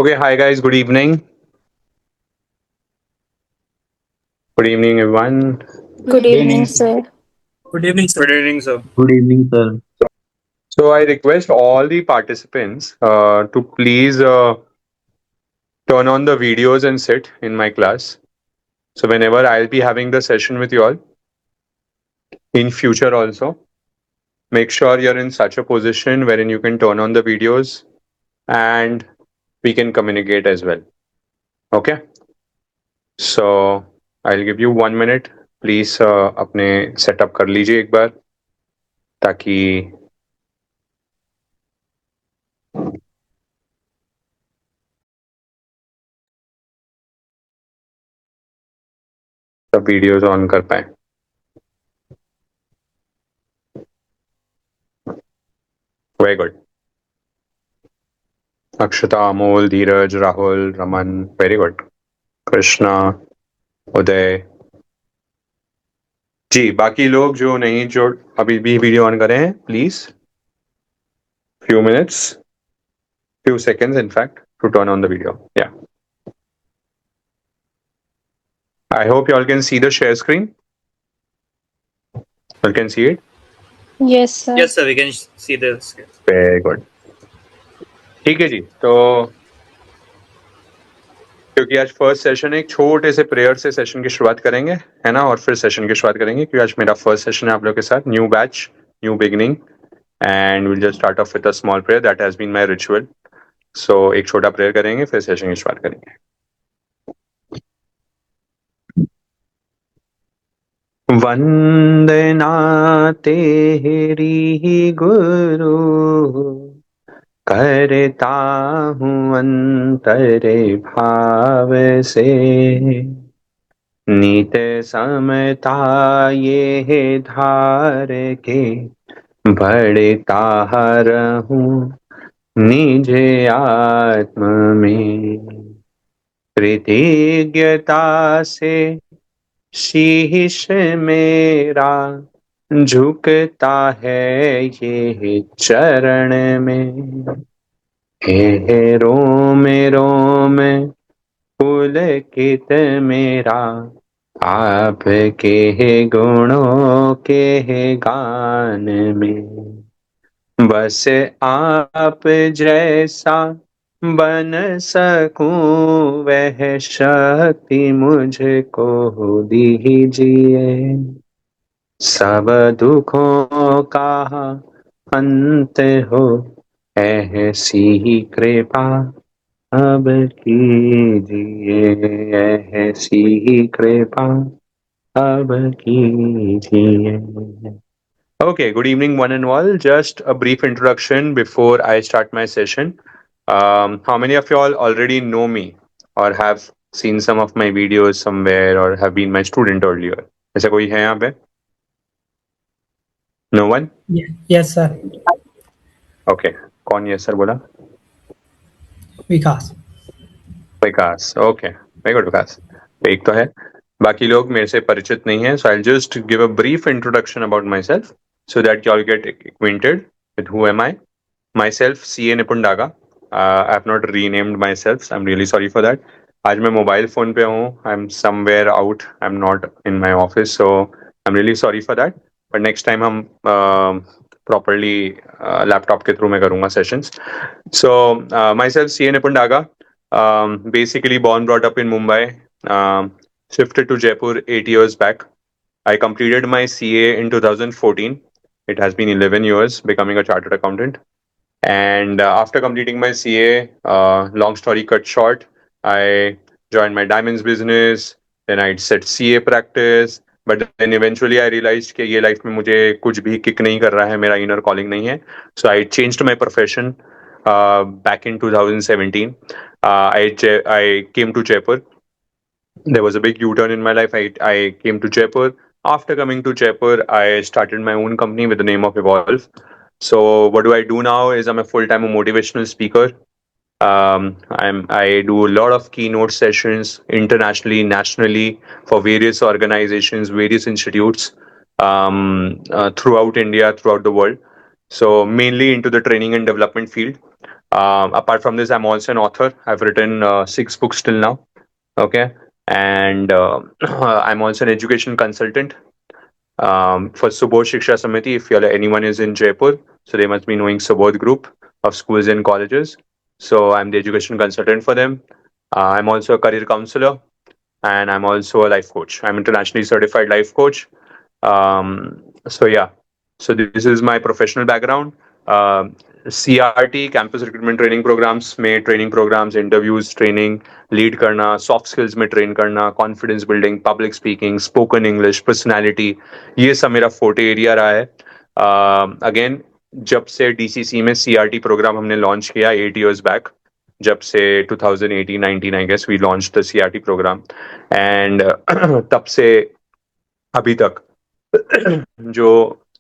Okay, hi guys, good evening. Good evening, everyone. Good Good evening, evening, sir. sir. Good evening, sir. Good evening, sir. Good evening, sir. So, I request all the participants to please turn on the videos and sit in my class. So, whenever I'll be having the session with you all in future, also make sure you're in such a position wherein you can turn on the videos and we can communicate as well. Okay, so I'll give you 1 minute. Please अपने setup कर लीजिए एक बार ताकि सब videos on कर पाए. Very good. Akshata, Amol, Dheeraj, Rahul, Raman. Very good. Krishna, उदय जी. बाकी लोग जो नहीं जो अभी भी वीडियो ऑन करें हैं, please few minutes, few seconds in fact to turn on the video. Yeah. I hope you all can see the share screen. You can see it. Yes, sir. Yes, sir. We can see this. Very good. ठीक है जी. तो क्योंकि आज first session है, एक छोटे से prayer से सेशन की शुरुआत करेंगे, है ना, और फिर सेशन की शुरुआत करेंगे क्योंकि आज मेरा फर्स्ट सेशन है आप लोग के साथ. New batch, new beginning, and will just start off with a small prayer. That has been my ritual. So एक छोटा प्रेयर करेंगे, फिर सेशन की शुरुआत करेंगे. वंदना तेरी गुरु, करता हूँ अंतर भाव से. नित समता ये धार के, बढ़ता रहूं निज आत्म में. कृतज्ञता से शीश मेरा झुकता है ये चरण में. हे रोम रोम पुलकित मेरा, आपके गुणों के गान में. बस आप जैसा बन सकूं वह शक्ति मुझको दीजिए. सब दुखों का अंत हो ऐसी कृपा अब कीजिए. ऐसी कृपा अब कीजिए. Okay, good evening, one and all. Just a brief introduction before I start my session. How many of you all already know me or have seen some of my videos somewhere or have been my student earlier? ऐसा कोई है यहाँ पे? No one? Yes, sir. Okay. कौन yes sir बोला? विकास. विकास. Okay. Very good, विकास. एक तो है. बाकी लोग मेरे से परिचित नहीं हैं. So I'll just give a brief introduction about myself so that you all get acquainted with who am I. Myself, CA Nipun Daga. I have not renamed myself. I'm really sorry for that. आज मैं mobile phone पे हूँ. I'm somewhere out. I'm not in my office, so I'm really sorry for that. But next time हम properly laptop के through मैं करूँगा sessions. So myself, CA Nipun Daga. Basically born brought up in Mumbai. Shifted to Jaipur 8 years back. I completed my CA in 2014. It has been 11 years becoming a chartered accountant. And after completing my CA, long story cut short, I joined my diamonds business. Then I set CA practice. But then eventually I realized कि ये life में मुझे कुछ भी kick नहीं कर रहा है, मेरा inner calling नहीं है. So I changed my profession back in 2017. I came to Jaipur. There was a big U-turn in my life. I came to Jaipur. After coming to Jaipur, I started my own company with the name of Evolve. So what do I do now is I'm a full-time motivational speaker. I do a lot of keynote sessions internationally, nationally for various organizations, various institutes throughout India, throughout the world. So mainly into the training and development field. Apart from this, I'm also an author. I've written 6 books till now. Okay, and I'm also an education consultant for Subodh Shiksha Samiti. If anyone is in Jaipur, so they must be knowing Subodh Group of schools and colleges. So I'm the education consultant for them. I'm also a career counselor, and I'm also a life coach. I'm internationally certified life coach. So yeah, so this is my professional background. CRT campus recruitment training programs में training programs interviews training lead करना soft skills में train करना confidence building public speaking spoken English personality ये सब मेरा forte area रहा है again जब से डीसीसी में सीआरटी प्रोग्राम हमने लॉन्च किया 8 years बैक जब से 2018-19 I guess we launch the CRT program and तब से अभी तक जो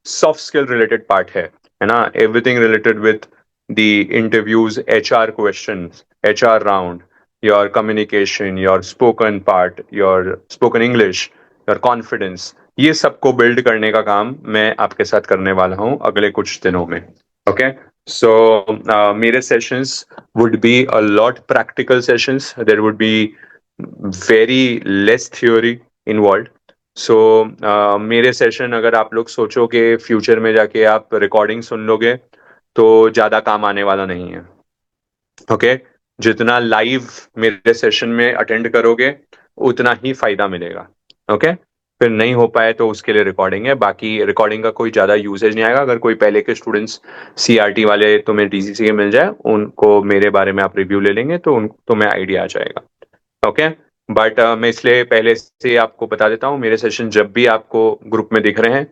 सॉफ्ट स्किल रिलेटेड पार्ट है ना everything related with the interviews HR questions HR round your communication your spoken part your spoken English your confidence ये सबको build करने का काम मैं आपके साथ करने वाला हूं अगले कुछ दिनों में ओके सो मेरे sessions would be a lot practical sessions there would be very less theory involve so मेरे सेशन अगर आप लोग सोचो कि फ्यूचर में जाके आप रिकॉर्डिंग सुन लोगे तो ज़्यादा काम आने वाला नहीं है ओके जितना लाइव मेरे सेशन में अटेंड करोगे उतना ही फायदा मिलेगा ओके फिर नहीं हो पाए तो उसके लिए रिकॉर्डिंग है बाकी रिकॉर्डिंग का कोई ज़्यादा यूसेज नहीं आएगा अगर कोई पहले के स्टूडेंट्स सीआरटी वाले तुम्हें डीसीसी के मिल जाए उनको मेरे बारे में आप रिव्यू ले लेंगे तो तुम्हें आइडिया आ जाएगा ओके बट मैं इसलिए पहले से आपको बता देता हूँ मेरे सेशन जब भी आपको ग्रुप में दिख रहे हैं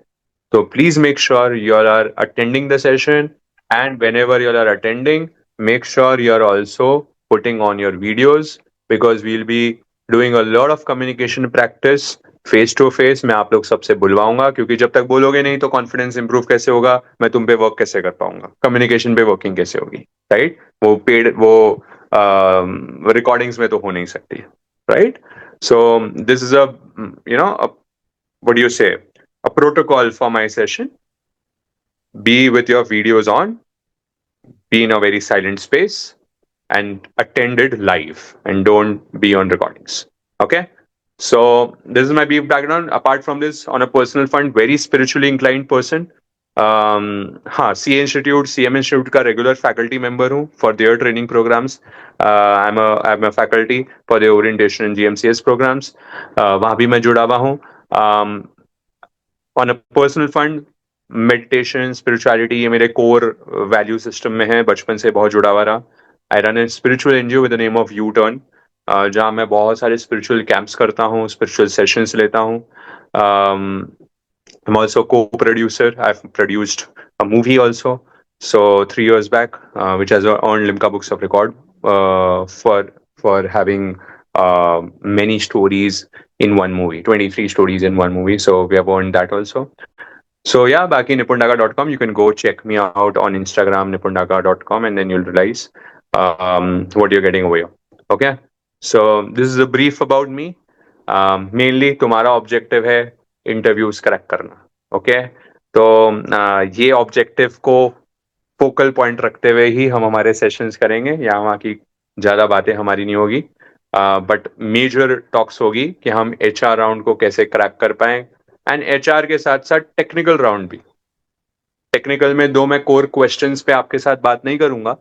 तो please make sure you are attending the session and whenever you are attending make sure you are also putting on your videos because we'll be doing a lot of communication practice face to face मैं आप लोग सबसे बुलवाऊंगा क्योंकि जब तक बोलोगे नहीं तो कॉन्फिडेंस इंप्रूव कैसे होगा मैं तुम पे वर्क कैसे कर पाऊंगा कम्युनिकेशन पे वर्किंग कैसे होगी राइट वो पेड वो रिकॉर्डिंग्स में तो हो नहीं सकती right so this is a what do you say a protocol for my session be with your videos on be in a very silent space and attend it live and don't be on recordings okay so this is my brief background apart from this on a personal front very spiritually inclined person हाँ C institute CM institute का regular faculty member हूँ for their training programmes I am a faculty for the orientation and GMCS programmes वहाँ भी मैं जुड़ा हुआ हूँ on a personal fund meditation spirituality ये मेरे कोर वैल्यू सिस्टम में है बचपन से बहुत जुड़ा हुआ रहा I run a spiritual NGO with the name of U turn जहाँ मैं बहुत सारे स्पिरिचुअल कैंप्स करता हूँ स्पिरिचुअल सेशंस लेता हूँ I'm also co-producer. I've produced a movie also. So 3 years back, which has earned Limca Books of Record for having many stories in one movie, 23 stories in one movie. So we have earned that also. So yeah, back in nipundaga.com, you can go check me out on Instagram, nipundaga.com, and then you'll realize what you're getting over here. Okay. So this is a brief about me. Mainly, तुम्हारा objective है interviews crack करना okay तो ये objective को focal point रखते हुए ही हम हमारे सेशंस करेंगे या वहाँ की ज़्यादा बातें हमारी नहीं होगी बट मेजर टॉक्स होगी कि हम HR राउंड को कैसे क्रैक कर पाए एंड HR के साथ साथ टेक्निकल राउंड भी टेक्निकल में दो मैं कोर क्वेश्चंस पे आपके साथ बात नहीं करूंगा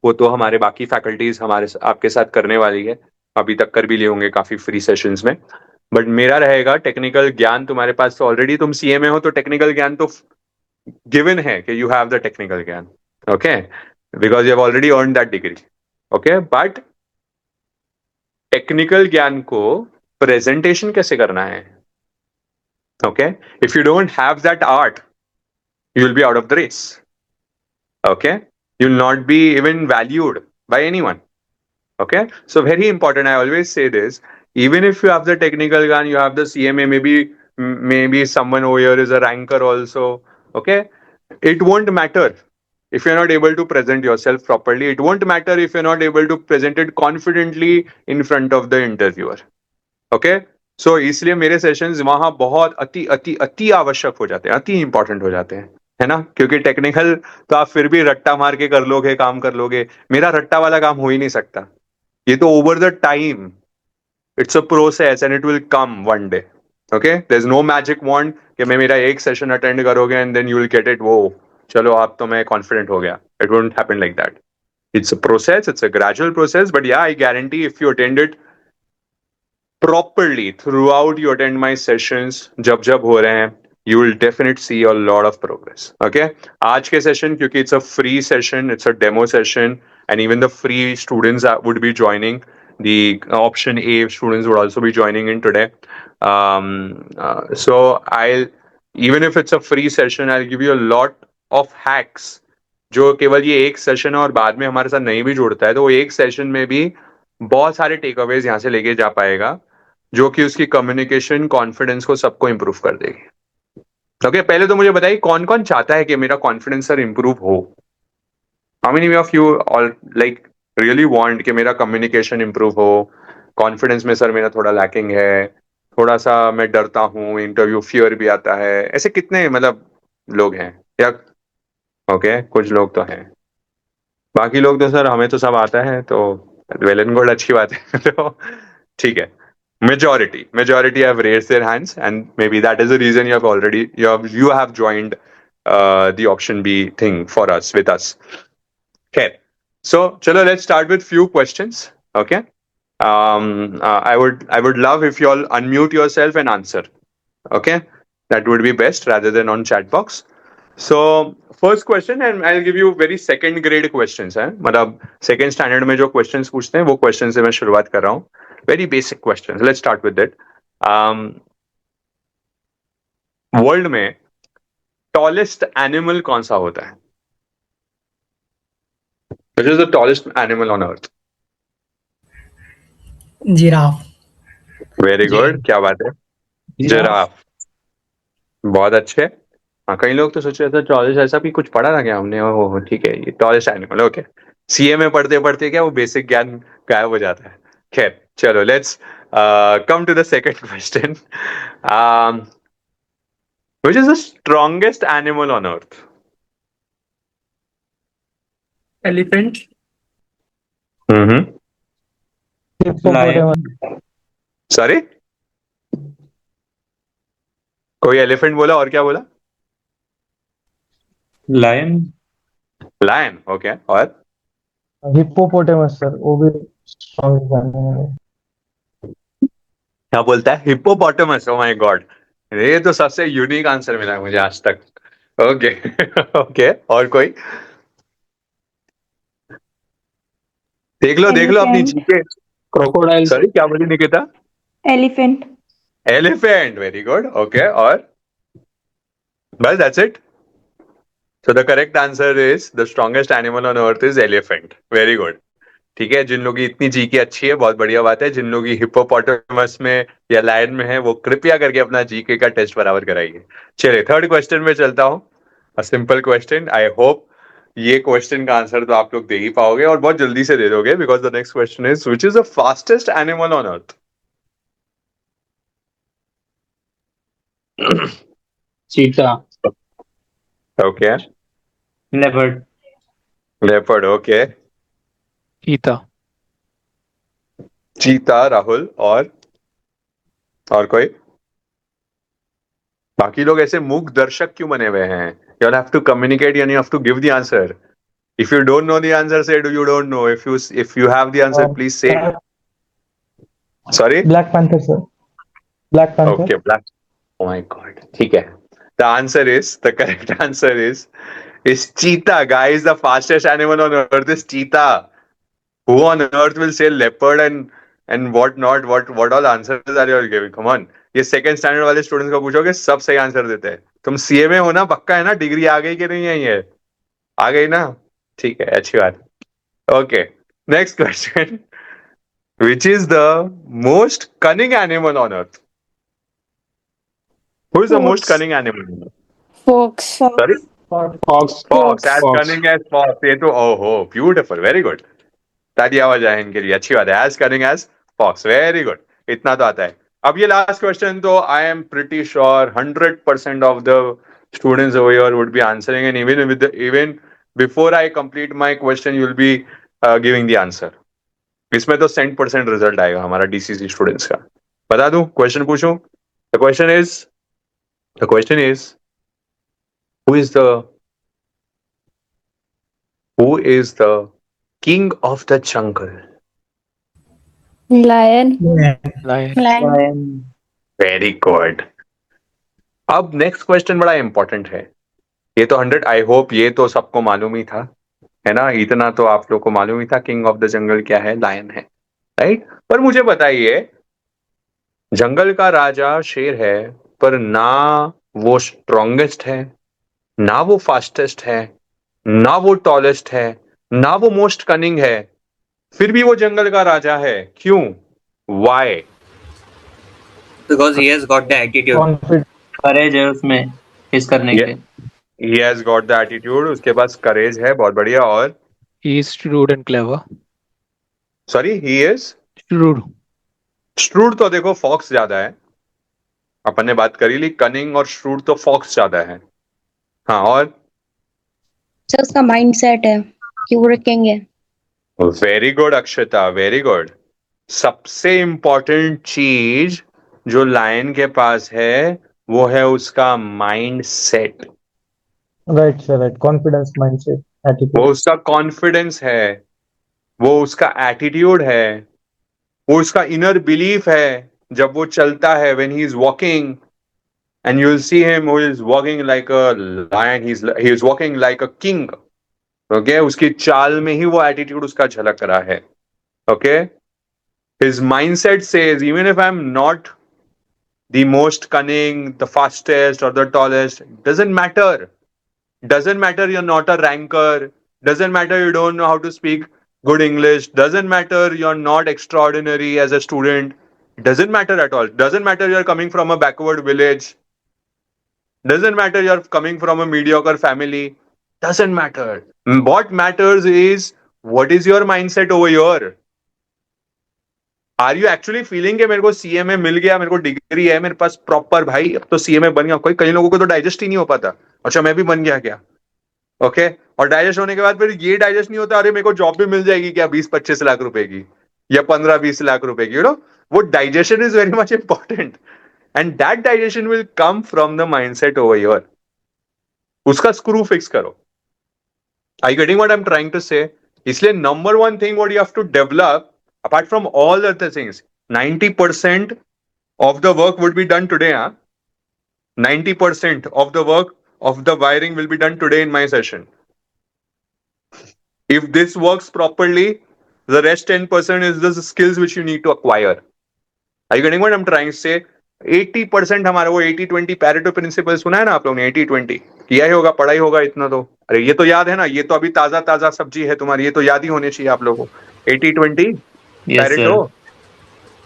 वो तो हमारे बाकी फैकल्टीज हमारे आपके साथ करने वाली है अभी तक कर भी लिए होंगे काफी फ्री सेशंस में बट मेरा रहेगा टेक्निकल ज्ञान तुम्हारे पास तो ऑलरेडी तुम CA में हो तो टेक्निकल ज्ञान तो गिवन है कि यू हैव द टेक्निकल ज्ञान okay because you have already earn that degree okay but technical ज्ञान को प्रेजेंटेशन कैसे करना है okay if you don't have that art you will be out of the race okay you will not be even valued by anyone okay so very important I always say this even if you have the technical gun you have the CMA maybe someone over here is a ranker also okay it won't matter if you're not able to present yourself properly it won't matter if you're not able to present it confidently in front of the interviewer okay so इसलिए मेरे sessions वहां बहुत अति अति अति आवश्यक हो जाते हैं अति इंपॉर्टेंट हो जाते हैं है ना, क्योंकि टेक्निकल तो आप फिर भी रट्टा मार के कर लोगे, काम कर लोगे, मेरा रट्टा वाला काम हो ही नहीं सकता। ये तो over the time, it's a process and it will come one day. Okay, there is no magic wand कि मैं मेरा एक सेशन अटेंड करोगे and then you will get it, वो चलो आप तो मैं कॉन्फिडेंट हो गया। It won't happen like that. It's a process, it's a gradual process, but yeah, I guarantee if you attend it properly throughout, you attend my sessions, जब हो रहे हैं, you will definitely see a lot of progress. Okay, आज के session, क्योंकि it's a free session, it's a demo session, and even the free students that would be joining, the option A students would also be joining in today. So I'll, even if it's a free session, I'll give you a lot of hacks जो केवल ये एक session है और बाद में हमारे साथ नहीं भी जुड़ता है, तो वो एक सेशन में भी बहुत सारे टेक अवेज यहाँ से लेके जा पाएगा, जो कि उसकी कम्युनिकेशन कॉन्फिडेंस को सबको इंप्रूव कर देगी। ओके, पहले तो मुझे बताइए कौन कौन चाहता है कि मेरा कॉन्फिडेंस सर इंप्रूव हो? How many of you all like really want कि मेरा कम्युनिकेशन इंप्रूव हो? कॉन्फिडेंस में सर मेरा थोड़ा लैकिंग है, थोड़ा सा मैं डरता हूँ, इंटरव्यू फियर भी आता है, ऐसे कितने मतलब लोग हैं? या ओके, कुछ लोग तो हैं, बाकी लोग तो सर हमें तो सब आता है, तो वेल एंड गुड, अच्छी बात है। तो ठीक है, majority have raised their hands, and maybe that is the reason you have joined the option B thing for us with us. Okay, so chalo, let's start with few questions. Okay, I would love if you all unmute yourself and answer. Okay, that would be best rather than on chat box. So first question, and I'll give you very second grade questions है, मतलब second standard में जो questions पूछते हैं वो questions से मैं शुरुआत कर रहा हूँ. Very basic questions. Let's start with that. World में tallest animal कौन सा होता है? Which is the tallest animal on earth? Giraffe. Very good, क्या बात है, जिराफ। बहुत अच्छे। हाँ, कई लोग तो सोच रहे थे टॉलेस्ट ऐसा भी कुछ पढ़ा था क्या हमने, ओह ठीक है, ये टॉलेस्ट एनिमल। ओके, सीए में पढ़ते पढ़ते क्या वो बेसिक ज्ञान गायब हो जाता है। खैर चलो, let's come to the second question. Which is the strongest animal on earth? Elephant. Sorry, कोई एलिफेंट बोला और क्या बोला? लायन। लायन, ओके, और हिप्पोपोटेमस सर, वो भी स्ट्रॉन्ग एनिमल है। क्या बोलता है? हिप्पोपोटामस। ओह माय गॉड, ये तो सबसे यूनिक आंसर मिला मुझे आज तक। ओके ओके, और कोई? देख लो अपनी जीके। क्रोकोडाइल। सॉरी, क्या बोली Nikita? Elephant. Elephant, very good. Okay, और बस that's it? So the correct answer is the strongest animal on earth is elephant. Very good. ठीक है, जिन लोगों की इतनी जीके अच्छी है बहुत बढ़िया बात है, जिन लोगों की हिप्पोपोटामस में या लायन में है वो कृपया करके अपना जीके का टेस्ट बराबर कराइए। चलिए थर्ड क्वेश्चन में चलता हूं। A simple question, I hope ये क्वेश्चन का आंसर तो आप लोग दे ही पाओगे और बहुत जल्दी से दे दोगे, because the next question is which is the fastest animal on earth? Cheetah. Okay, leopard. Leopard, okay, चीता। चीता, राहुल, और कोई? बाकी लोग ऐसे मूक दर्शक क्यों बने हुए हैं? You have to communicate and you have to give the answer. If you don't know the answer, say you don't know. If you have the answer, please say. Sorry? Black panther sir, black panther. Okay, black. Oh my God. ठीक है. The correct answer is cheetah. Guys, the fastest animal on earth is cheetah. Who on earth will say leopard and what not? What all answers are you all giving? Come on. ये second standard वाले students को पूछोगे, सब सही answer देते हैं। तुम CA में हो ना, पक्का है ना? डिग्री आ गई कि नहीं है? ये आ गई ना? ठीक है, अच्छी बात। Okay, next question, which is the most cunning animal on earth? Who is the most cunning animal? Fox. Sorry, fox. Fox, as cunning as fox. ये तो ओहो, ब्यूटीफुल, वेरी गुड, तालियां बजाएं इनके लिए, अच्छी बात है। As cunning as fox, very good, इतना तो आता है। अब ये लास्ट क्वेश्चन तो I am pretty sure 100% of the students over here would be answering, and even before I complete my question, you'll be giving the answer. इसमें तो 100% result आएगा हमारा डीसीसी स्टूडेंट्स का. बता दूं, क्वेश्चन पूछूं? The question is, who is the king of the jungle? Lion. Lion. Lion. Very good. अब next question बड़ा इंपॉर्टेंट है. ये तो 100, आई होप ये तो सबको मालूम ही था, है ना? इतना तो आप लोग को मालूम ही था, किंग ऑफ द जंगल क्या है? लायन है, राइट? पर मुझे बताइए, जंगल का राजा शेर है, पर ना वो स्ट्रॉन्गेस्ट है, ना वो फास्टेस्ट है, ना वो टॉलेस्ट है, ना वो मोस्ट कनिंग है, फिर भी वो जंगल का राजा है. क्यों? Why? Because he has got the attitude. Confident. Courage है उसमें फेस करने के लिए. He has got the attitude, उसके पास करेज है, बहुत बढ़िया. और He is shrewd and clever. Sorry, he is Shrewd. Shrewd. तो देखो, फॉक्स ज्यादा है, अपन ने बात करी ली. कनिंग और श्रूड तो फॉक्स ज्यादा है. हाँ, और सर उसका माइंड सेट है कि वो किंग है. वेरी गुड अक्षता, वेरी गुड. सबसे इंपॉर्टेंट चीज जो लायन के पास है वो है उसका mind set. Right, sir. Right. Confidence, mindset, attitude. वो उसका कॉन्फिडेंस है, वो उसका एटीट्यूड है, वो उसका इनर बिलीफ है. जब वो चलता है, when he is walking, and you will see him who is walking like a lion, he is walking like a king. Okay, उसकी चाल में ही वो एटीट्यूड उसका झलक रहा है. Okay, his mindset says, even if I'm not the most cunning, the fastest, or the tallest, doesn't matter. Doesn't matter you're not a ranker. Doesn't matter you don't know how to speak good English. Doesn't matter you're not extraordinary as a student. Doesn't matter at all. Doesn't matter you're coming from a backward village. Doesn't matter you're coming from a mediocre family. Doesn't matter. What matters is, what is your mindset over here? Are you actually feeling कि मेरे को CMA मिल गया, मेरे को degree है, मेरे पास proper, भाई अब तो CMA बन गया. कई लोगों को तो डाइजेस्ट ही नहीं हो पाता. अच्छा, मैं भी बन गया क्या? ओके, और डाइजेस्ट होने के बाद फिर ये डाइजेस्ट नहीं होता, अरे मेरे को जॉब भी मिल जाएगी क्या 20-25 लाख रुपए की, या 15-20 लाख रुपए की. वो digestion is very much important, and that digestion will come from the mindset over here. उसका स्क्रू फिक्स करो. Are you getting what I'm trying to say? इसलिए number one thing what you have to develop, apart from all other things, 90% of the work would be done today. 90% of the work of the wiring will be done today in my session. If this works properly, the rest 10% is the skills which you need to acquire. Are you getting what I'm trying to say? 80% हमारा वो 80-20 Pareto principle सुना है ना आप लोगों ने? 80-20 किया ही होगा, पढ़ाई होगा इतना तो. अरे ये तो याद है ना, ये तो अभी ताजा ताजा सब्जी है तुम्हारी, ये तो याद ही होने चाहिए आप लोगों को. 80-20 पैरेटो.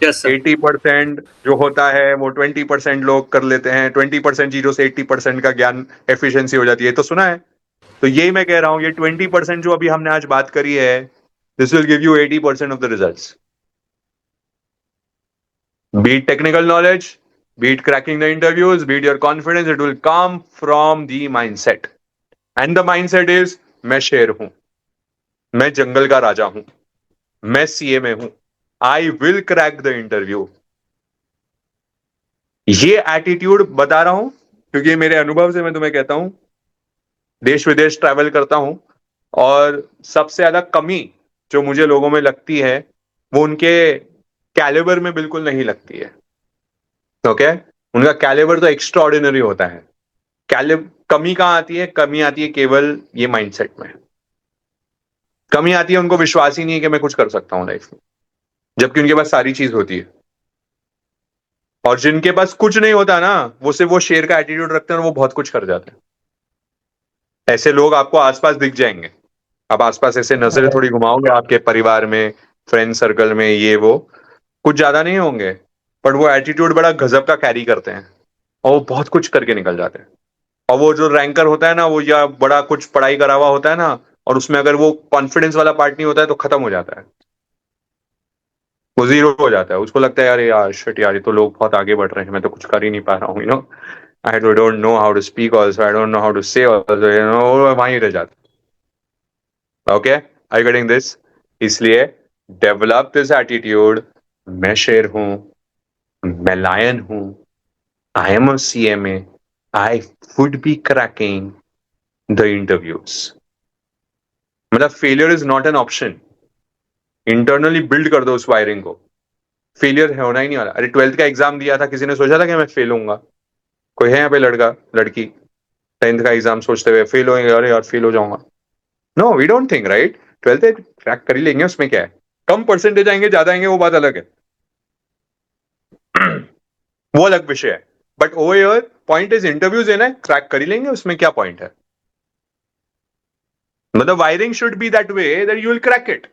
Yes, sir. 80% जो होता है वो 20% लोग कर लेते हैं. 20% चीजों से 80% का ज्ञान एफिशिएंसी हो जाती है, तो सुना है. तो यही मैं कह रहा हूं, ये 20% जो अभी हमने आज बात करी है, this will give you 80% of the results. Be it technical knowledge, be it cracking the interviews, be it your confidence, it will come from the mindset. And the mindset is, मैं शेर हूं, मैं जंगल का राजा हूं, मैं CMA हूं, I will crack the interview. ये attitude बता रहा हूं क्योंकि मेरे अनुभव से मैं तुम्हें कहता हूं, देश विदेश ट्रैवल करता हूं, और सबसे ज्यादा कमी जो मुझे लोगों में लगती है वो उनके कैलिबर में बिल्कुल नहीं लगती है. ओके, उनका कैलिबर तो एक्स्ट्राऑर्डिनरी होता है. कमी कहां आती है? कमी आती है केवल ये माइंडसेट में. कमी आती है, उनको विश्वास ही नहीं है कि मैं कुछ कर सकता हूं लाइफ में, जबकि उनके पास सारी चीज होती है. और जिनके पास कुछ नहीं होता ना, वो सिर्फ वो शेर का एटीट्यूड रखते हैं और वो बहुत कुछ कर जाते हैं. ऐसे लोग आपको आसपास दिख जाएंगे. आप आसपास ऐसे नजरें थोड़ी घुमाओगे, आपके परिवार में, फ्रेंड सर्कल में, ये वो कुछ ज्यादा नहीं होंगे, बट वो एटीट्यूड बड़ा गजब का कैरी करते हैं और वो बहुत कुछ करके निकल जाते हैं. और वो जो रैंकर होता है ना, वो या बड़ा कुछ पढ़ाई करा हुआ होता है ना, और उसमें अगर वो कॉन्फिडेंस वाला पार्ट नहीं होता है तो खत्म हो जाता है, वो जीरो हो जाता है. उसको लगता है यार शिट यार, ये तो लोग बहुत आगे बढ़ रहे हैं, मैं तो कुछ कर ही नहीं पा रहा हूँ. I don't know how to speak also, I don't know how to say also, वहीं रह जाता. Okay, are you getting this? इसलिए develop this attitude. मैं शेर हूं, मैं lion हूं, I am a CMA, I would be cracking the interviews. मतलब failure is not an option. Internally build कर दो उस वायरिंग को. फेलियर होना ही नहीं वाला. अरे 12th का एग्जाम दिया था, किसी ने सोचा था कि मैं फेल होऊंगा? कोई है यहाँ पे लड़का लड़की 10th का एग्जाम सोचते हुए फेल होंगे, अरे यार फेल हो जाऊंगा? No, we don't think, right? 12th crack कर ही लेंगे, उसमें क्या है? कम परसेंटेज आएंगे ज्यादा आएंगे वो बात अलग है. वो अलग विषय है. But over here point is interviews देना है, क्रैक कर ही लेंगे, उसमें क्या पॉइंट है? मतलब wiring should be that way that you will crack it.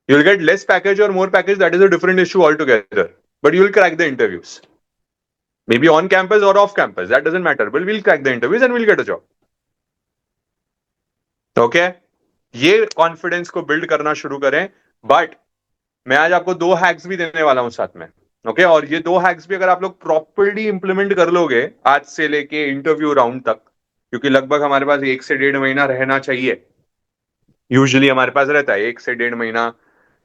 You will get less package और more package, that is a different issue all together, but you will crack the interviews. Maybe on campus or off campus, that doesn't matter. But we'll crack the interviews and we'll get a job. Okay? ये confidence को build करना शुरू करें. But मैं आज आपको 2 hacks भी देने वाला हूं साथ में. ओके? और ये 2 हैक्स भी अगर आप लोग प्रॉपर्ली इंप्लीमेंट कर लोगे आज से लेके इंटरव्यू राउंड तक, क्योंकि लगभग हमारे पास 1 से 1.5 महीना रहना चाहिए. यूजुअली हमारे पास रहता है 1 से 1.5 महीना.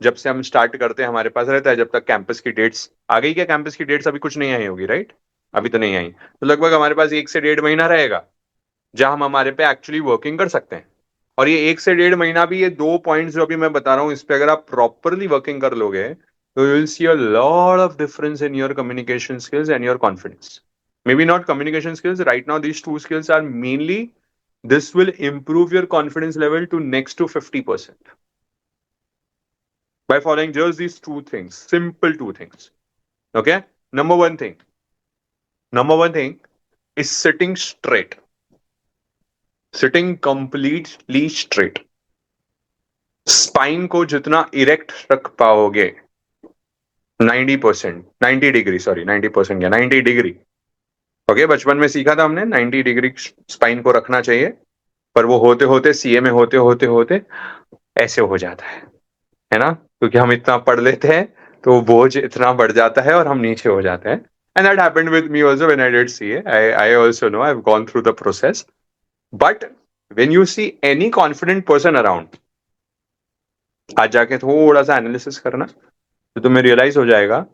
जब से हम स्टार्ट करते हैं हमारे पास रहता है, जब तक कैंपस की डेट्स आ गई. क्या कैंपस की डेट्स अभी कुछ नहीं आई होगी, राइट? अभी तो नहीं आई. तो लगभग हमारे पास 1 से 1.5 महीना रहेगा जहां हम हमारे पे एक्चुअली वर्किंग कर सकते हैं. और ये 1 से 1.5 महीना भी, ये 2 पॉइंट्स जो अभी मैं बता रहा हूं, इस पे अगर आप प्रॉपरली वर्किंग कर लोगे तो you will see a lot of difference in your communication skills and your confidence. Maybe not communication skills right now, these 2 skills are mainly, this will improve your confidence level to next to 50% by following just these 2 things, simple 2 things. Okay? Number one thing is sitting straight. Sitting completely straight. Spine को जितना erect रख पाओगे 90%, 90 degree, sorry 90% क्या, 90 degree. Okay, बचपन में सीखा था हमने 90 डिग्री स्पाइन को रखना चाहिए. पर वो होते होते सीए में होते होते होते ऐसे हो जाता है ना? क्योंकि हम इतना पढ़ लेते हैं तो बोझ इतना बढ़ जाता है और हम नीचे हो जाते हैं. And that happened with me also when I did CA. I also know, I've gone through the process. But when you see any confident person around, आज जाके थोड़ा सा एनालिसिस करना तो तुम्हें रियलाइज हो जाएगा,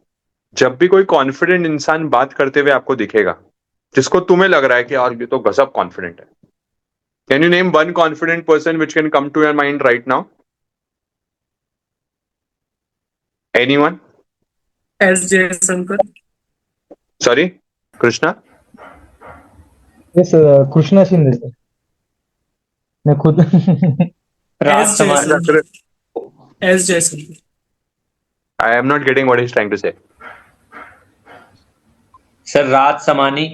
जब भी कोई कॉन्फिडेंट इंसान बात करते हुए आपको दिखेगा जिसको तुम्हें लग रहा है कि यार ये तो गजब कॉन्फिडेंट है, can you name one confident person which can come to your mind right now? Anyone? S Jaishankar. Sorry, Krishna? Yes Krishna Shinde sir. मैं खुद S Jaishankar. S Jaishankar. I am not getting what he's trying to say. Sir Raj Shamani.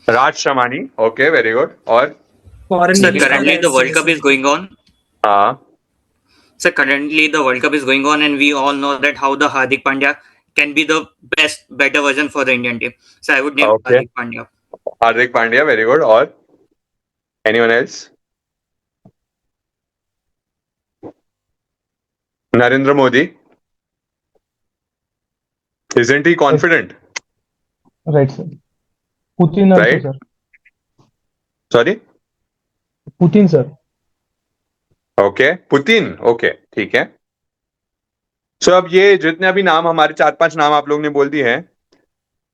Raj Shamani. Okay, very good. और foreign Sir, currently the World Cup is going on. हाँ, Sir, currently the World Cup is going on, and we all know that how the Hardik Pandya can be the better version for the Indian team. So I would name Okay. Hardik Pandya. Hardik Pandya, very good. और anyone else? Narendra Modi. Isn't he confident? Right sir. Putin also Right. Sir. Sorry? Putin sir. Okay, Putin. Okay, ठीक है. सो अब ये जितने अभी नाम, हमारे 4-5 नाम आप लोग ने बोल दिए हैं,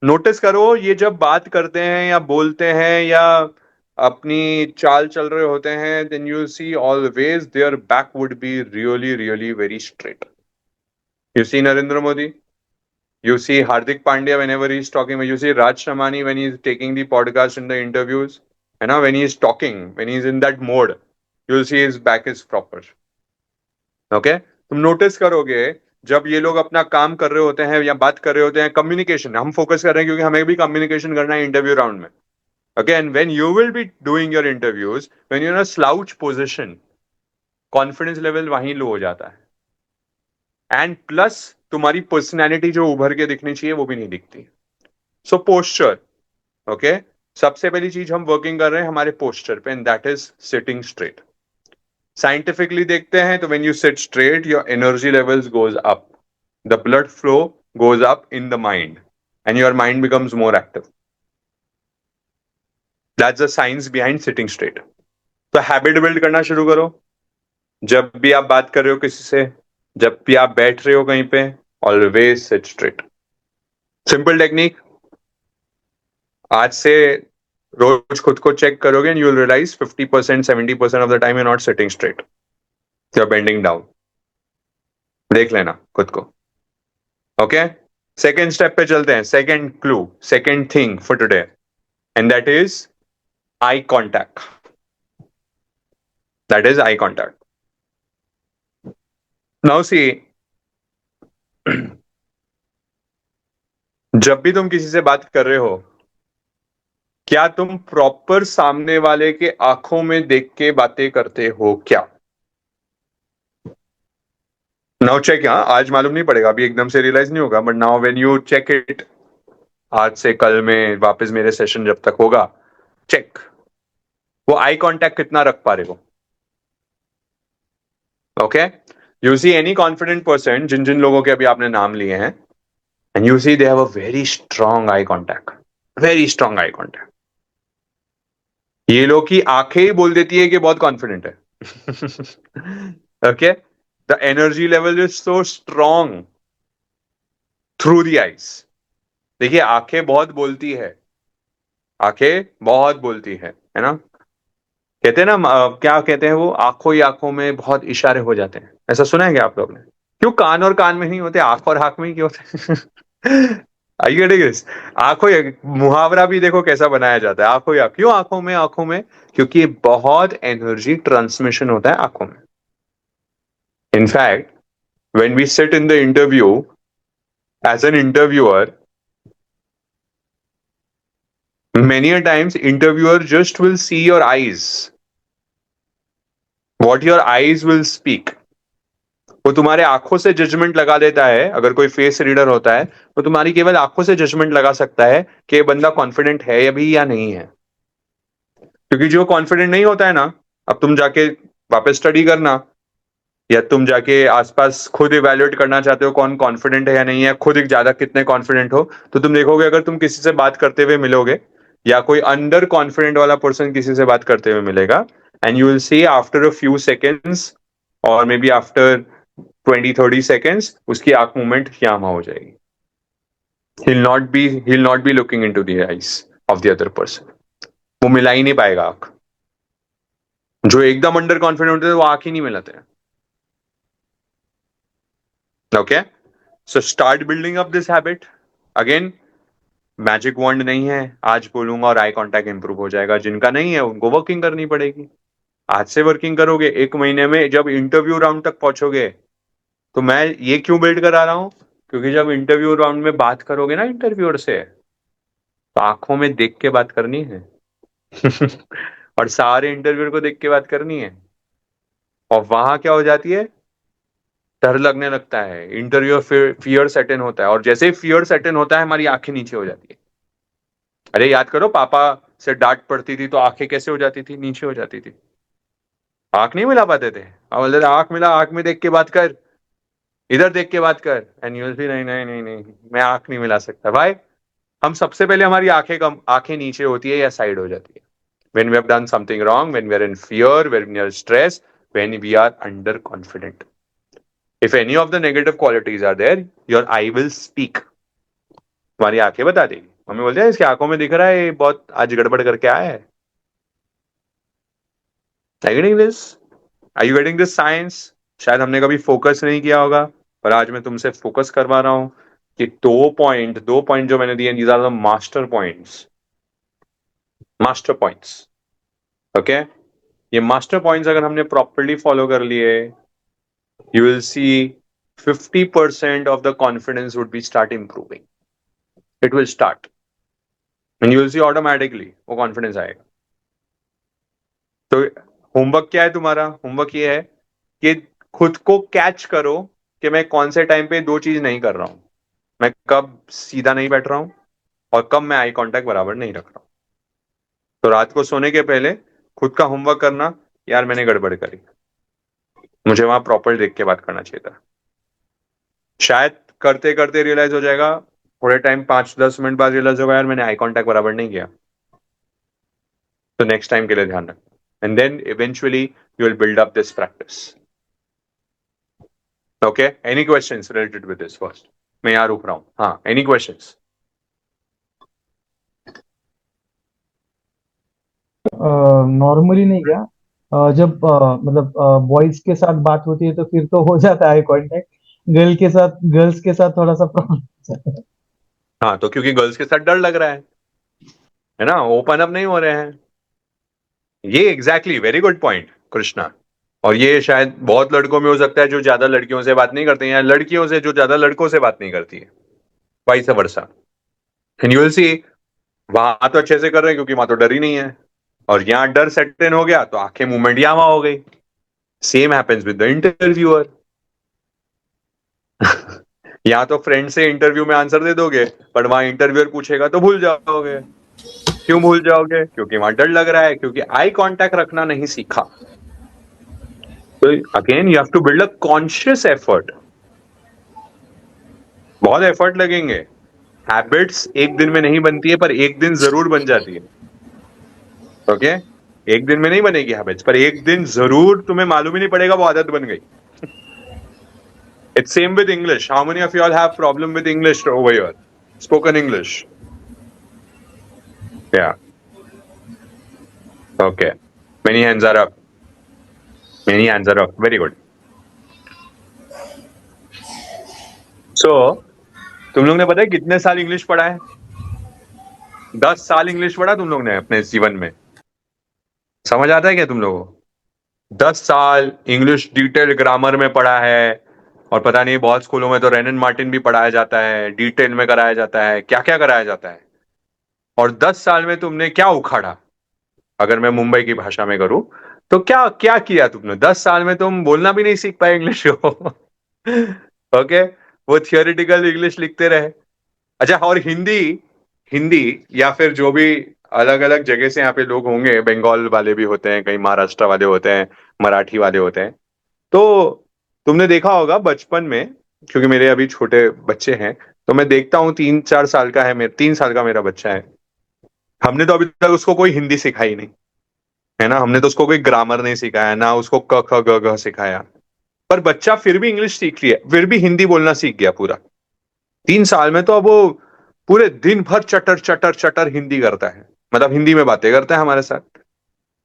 नोटिस करो ये जब बात करते हैं या बोलते हैं या अपनी चाल चल रहे होते हैं, then you see always their back would be really really very straight. You see Narendra Modi, you see Hardik Pandya whenever he's talking, you see Raj Shamani when he's taking the podcast in the interviews, you know, when he's talking, when he's in that mode, you'll see his back is proper. Okay? तुम notice करोगे जब ये लोग अपना काम कर रहे होते हैं या बात कर रहे होते हैं, कम्युनिकेशन हम फोकस कर रहे हैं क्योंकि हमें भी कम्युनिकेशन करना है इंटरव्यू राउंड में. Okay, and when you will be doing your interviews, when you are in a slouch position, confidence level वहीं लो हो जाता है. एंड प्लस तुम्हारी पर्सनैलिटी जो उभर के दिखनी चाहिए वो भी नहीं दिखती. सो पोस्चर. ओके, सबसे पहली चीज हम वर्किंग कर रहे हैं हमारे पोस्चर पे, and that is sitting straight. Scientifically देखते हैं तो when you sit straight, your energy levels goes up, the blood flow goes up in the mind, and your mind becomes more active. That's the science behind sitting straight. तो habit build करना शुरू करो. जब भी आप बात कर रहे हो किसी से, जब भी आप बैठ रहे हो कहीं पे, always sit straight. Simple technique. आज से रोज खुद को चेक करोगे and you will realise 50% 70% of the time you not sitting straight, you are bending down. देख लेना खुद को. ओके. सेकेंड स्टेप पे चलते हैं. Second clue, second thing for today, and that is eye contact. That is eye contact. Now see, जब भी तुम किसी से बात कर रहे हो, क्या तुम प्रॉपर सामने वाले के आंखों में देख के बातें करते हो क्या? Now check. आज मालूम नहीं पड़ेगा, अभी एकदम से रियलाइज नहीं होगा, but now when you check it, आज से कल में वापस मेरे सेशन जब तक होगा, चेक वो आई कांटेक्ट कितना रख पा रहे हो. Okay. You see any confident person, जिन जिन लोगों के अभी आपने नाम लिए हैं, and you see they have a very strong eye contact, very strong eye contact. ये लोग की आंखें ही बोल देती है कि बहुत कॉन्फिडेंट है. Okay. The energy level is so strong through the eyes. देखिए, आंखें बहुत बोलती है, आंखें बहुत बोलती है ना. कहते हैं ना, क्या कहते हैं वो, आंखों ही आंखों में बहुत इशारे हो जाते हैं. ऐसा सुना है क्या आप लोग ने? क्यों कान और कान में नहीं होते, आंख और आंख में ही क्यों होते? Are you getting this? आंखों, मुहावरा भी देखो कैसा बनाया जाता है, आंखों या क्यों आंखों में, आंखों में क्योंकि बहुत एनर्जी ट्रांसमिशन होता है आंखों में. In fact when we sit in the interview as an interviewer, many a times interviewer just will see your eyes, what your eyes will speak. वो तुम्हारे आंखों से जजमेंट लगा देता है. अगर कोई फेस रीडर होता है तो तुम्हारी केवल आंखों से जजमेंट लगा सकता है कि बंदा कॉन्फिडेंट है अभी या नहीं है. क्योंकि जो कॉन्फिडेंट नहीं होता है ना, अब तुम जाके वापस स्टडी करना, या तुम जाके आसपास खुद इवेल्युएट करना चाहते हो कौन कॉन्फिडेंट है या नहीं है, खुद एक ज्यादा कितने कॉन्फिडेंट हो, तो तुम देखोगे अगर तुम किसी से बात करते हुए मिलोगे या कोई अंडर कॉन्फिडेंट वाला पर्सन किसी से बात करते हुए मिलेगा, and you will C after a few seconds और मे बी आफ्टर 20-30 सेकेंड्स उसकी आंख मूवमेंट यहाँ वहां हो जाएगी. he'll not be looking into the eyes of the other person. वो मिला ही नहीं पाएगा आंख. जो एकदम अंडर कॉन्फिडेंट होते हैं वो आंख ही नहीं मिलाते हैं. Okay. So start building up this habit. Again, magic wand नहीं है, आज बोलूंगा और आई कांटेक्ट इंप्रूव हो जाएगा. जिनका नहीं है उनको वर्किंग करनी पड़ेगी. आज से वर्किंग करोगे, 1 महीने में जब इंटरव्यू राउंड तक पहुंचोगे, तो मैं ये क्यों बिल्ड करा रहा हूं, क्योंकि जब इंटरव्यू राउंड में बात करोगे ना इंटरव्यूअर से, तो आंखों में देख के बात करनी है. और सारे इंटरव्यूअर को देख के बात करनी है. और वहां क्या हो जाती है, डर लगने लगता है. इंटरव्यू फियर सेट इन होता है, और जैसे ही फियर सेट इन होता है हमारी आंखें नीचे हो जाती है. अरे याद करो, पापा से डांट पड़ती थी तो आंखें कैसे हो जाती थी, नीचे हो जाती थी. आंख नहीं मिला पाते थे. अब बोलते थे, आंख मिला, आंख में देख के बात कर, इधर देख के बात कर. एंड यूल भी नहीं नहीं नहीं नहीं, मैं आंख नहीं मिला सकता भाई. हम सबसे पहले हमारी आंखें नीचे होती है या साइड हो जाती है when we have done something wrong, when we are in fear, when we are stressed, when we are underconfident. If any of the negative qualities are there, your eye will speak. तुम्हारी आंखें बता देगी. Mummy बोलते हैं इसकी आंखों में दिख रहा है ये बहुत आज गड़बड़ करके आया है. Are you getting this? Are you getting this science? शायद हमने कभी फोकस नहीं किया होगा, पर आज मैं तुमसे फोकस करवा रहा हूं कि दो पॉइंट जो मैंने दिए, these are the master points. Master points. Okay. ये मास्टर पॉइंट्स अगर हमने प्रॉपरली फॉलो कर लिए, you will C 50% of the confidence would be start improving. It will start and you will C automatically वो confidence आएगा. तो homework क्या है तुम्हारा? होमवर्क ये है कि खुद को कैच करो कि मैं कौन से टाइम पे दो चीज नहीं कर रहा हूं. मैं कब सीधा नहीं बैठ रहा हूं और कब मैं आई कांटेक्ट बराबर नहीं रख रहा हूं. तो रात को सोने के पहले खुद का होमवर्क करना, यार मैंने गड़बड़ करी, मुझे वहां प्रॉपर देख के बात करना चाहिए था. शायद करते करते रियलाइज हो जाएगा, थोड़े टाइम 5-10 मिनट बाद रियलाइज होगा, यार मैंने आई कांटेक्ट बराबर नहीं किया. तो नेक्स्ट टाइम के लिए ध्यान रखना, and then eventually you will build up this practice. Okay, any questions related with this first? मैं यहाँ रुक रहा हूँ. हाँ, एनी क्वेश्चंस? नॉर्मली नहीं क्या, जब मतलब बॉयज के साथ बात होती है तो फिर तो हो जाता है कांटेक्ट, गर्ल्स के साथ थोड़ा सा प्रॉब्लम. हाँ, तो क्योंकि गर्ल्स के साथ डर लग रहा है ना, ओपन अप नहीं हो रहे हैं. ये exactly, very good point Krishna. और ये शायद बहुत लड़कों में हो सकता है जो ज्यादा लड़कियों से बात नहीं करते हैं, या लड़कियों से जो ज्यादा लड़कों से बात नहीं करती है, vice versa. And you will सी, वहां तो अच्छे से कर रहे हैं क्योंकि वहां तो डर ही नहीं है, और यहाँ डर सेट इन हो गया तो आंखें मूवमेंट यहाँ हो गई. Same happens with the interviewer. यहाँ तो फ्रेंड से इंटरव्यू में आंसर दे दोगे, बट वहां इंटरव्यूअर पूछेगा तो भूल जाओगे. क्यों भूल जाओगे? क्योंकि वहां डर लग रहा है, क्योंकि आई कांटेक्ट रखना नहीं सीखा. तो again you have to build a conscious effort. बहुत एफर्ट लगेंगे. हैबिट्स एक दिन में नहीं बनती है, पर एक दिन जरूर बन जाती है. ओके, एक दिन में नहीं बनेगी हैबिट्स, पर एक दिन जरूर तुम्हें मालूम ही नहीं पड़ेगा वो आदत बन गई. It's same with English. How many of you all have problem with English over here? Spoken English? या, okay. Many hands are up. Many hands are up. Very good. So, तुम लोग ने पता है कितने साल इंग्लिश पढ़ा है? 10 साल इंग्लिश पढ़ा तुम लोग ने अपने जीवन में. समझ आता है क्या तुम लोगों को? 10 साल इंग्लिश डिटेल ग्रामर में पढ़ा है, और पता नहीं बहुत स्कूलों में तो रेनन मार्टिन भी पढ़ाया जाता है, डिटेल में कराया जाता है, क्या क्या कराया जाता है. और 10 साल में तुमने क्या उखाड़ा? अगर मैं मुंबई की भाषा में करूं तो क्या क्या किया तुमने? 10 साल में तुम बोलना भी नहीं सीख पाए इंग्लिश को. ओके, वो थियोरिटिकल इंग्लिश लिखते रहे. अच्छा, और हिंदी, हिंदी या फिर जो भी अलग अलग जगह से यहाँ पे लोग होंगे, बंगाल वाले भी होते हैं, कहीं महाराष्ट्र वाले होते हैं, मराठी वाले होते हैं, तो तुमने देखा होगा बचपन में, क्योंकि मेरे अभी छोटे बच्चे हैं तो मैं देखता हूँ 3-4 साल का है, 3 साल का मेरा बच्चा है. हमने तो अभी तक उसको कोई हिंदी सिखाई नहीं है ना, हमने तो उसको कोई ग्रामर नहीं सिखाया ना, उसको क ख ग घ सिखाया, पर बच्चा फिर भी इंग्लिश सीख लिया, फिर भी हिंदी बोलना सीख गया पूरा 3 साल में. तो अब वो पूरे दिन भर चटर चटर चटर हिंदी करता है, मतलब हिंदी में बातें करता है हमारे साथ.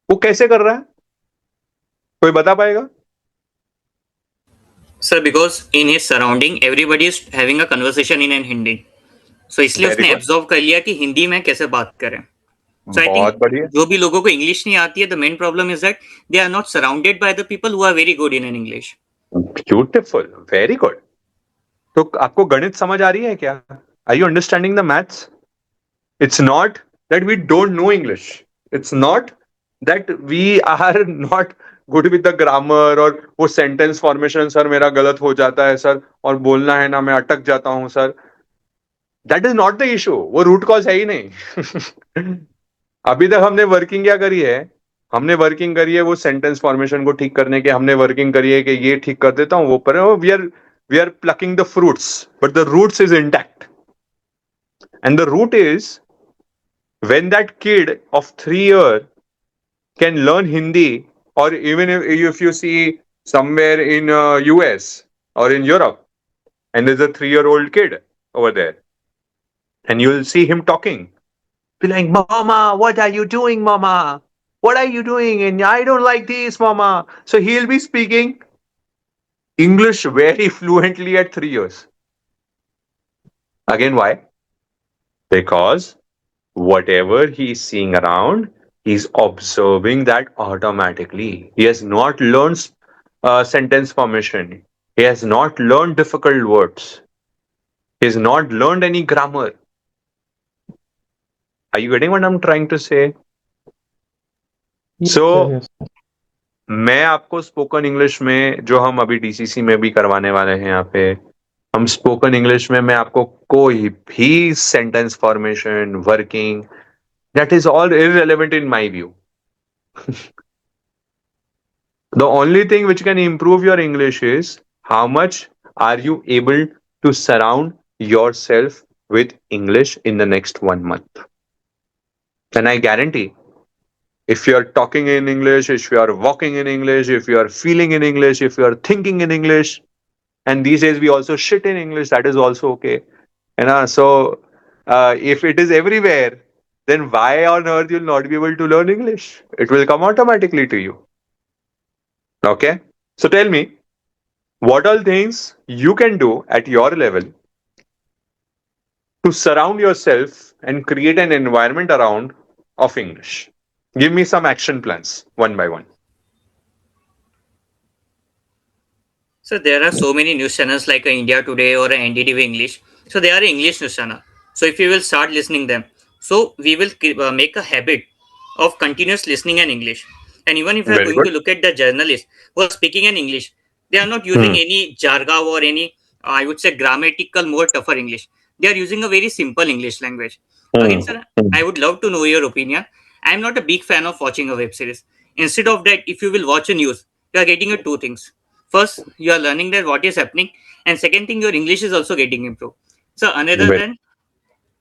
वो कैसे कर रहा है? कोई बता पाएगा? Sir, because in his surrounding everybody is having a conversation in Hindi. So इसलिए Very उसने good. एब्जॉर्व कर लिया कि हिंदी में कैसे बात करें. So I बहुत think बढ़िया. जो भी लोगों को इंग्लिश नहीं आती है, the main problem is that they are not surrounded by the people who are very good in English. Beautiful, very good. तो आपको गणित समझ आ रही है क्या? Are you understanding the maths? It's not that we don't know English, it's not that we are not good with the grammar, और वो सेंटेंस फॉर्मेशन सर मेरा गलत हो जाता है सर, और बोलना है ना मैं अटक जाता हूं sir. That is not the issue. वो रूट कॉज है ही नहीं. अभी तक हमने वर्किंग क्या करी है? हमने वर्किंग करी है वो सेंटेंस फॉर्मेशन को ठीक करने के, हमने वर्किंग करी है कि ये ठीक कर देता हूं वो, पर we are plucking the fruits, but the roots is intact. And the root is when that kid of 3 years can learn Hindi, or even if you see somewhere in US or in Europe, and there's a 3-year-old kid over there, and you'll see him talking, be like, "Mama, what are you doing, Mama? What are you doing? And I don't like this, Mama." So he'll be speaking English very fluently at 3 years. Again, why? Because whatever he's seeing around, he's observing that automatically. He has not learned sentence formation. He has not learned difficult words. He has not learned any grammar. Are you getting what I'm trying to say? Yes, So, sir, yes. मैं आपको spoken English में, जो हम अभी DCC में भी करवाने वाले हैं यहाँ पे, हम स्पोकन इंग्लिश में मैं आपको कोई भी sentence formation, working, that is all irrelevant in my view. The only thing which can improve your English is how much are you able to surround yourself with English in the next 1 month. And I guarantee if you are talking in English, if you are walking in English, if you are feeling in English, if you are thinking in English, and these days we also shit in English, that is also okay. So if it is everywhere, then why on earth you'll not be able to learn English? It will come automatically to you. Okay? So tell me, what all things you can do at your level to surround yourself and create an environment around of English? Give me some action plans one by one. So there are so many news channels like India Today or NDTV English. So they are English news channel. So if you will start listening them, so we will make a habit of continuous listening in English. And even if you are Very going good. to look at the journalists who are speaking in English, they are not using any jargon or any, I would say, grammatical more tougher English. They are using a very simple English language. Again, sir, I would love to know your opinion. I am not a big fan of watching a web series. Instead of that, if you will watch a news, you are getting two things. First, you are learning that what is happening, and second thing, your English is also getting improved. So another Very- than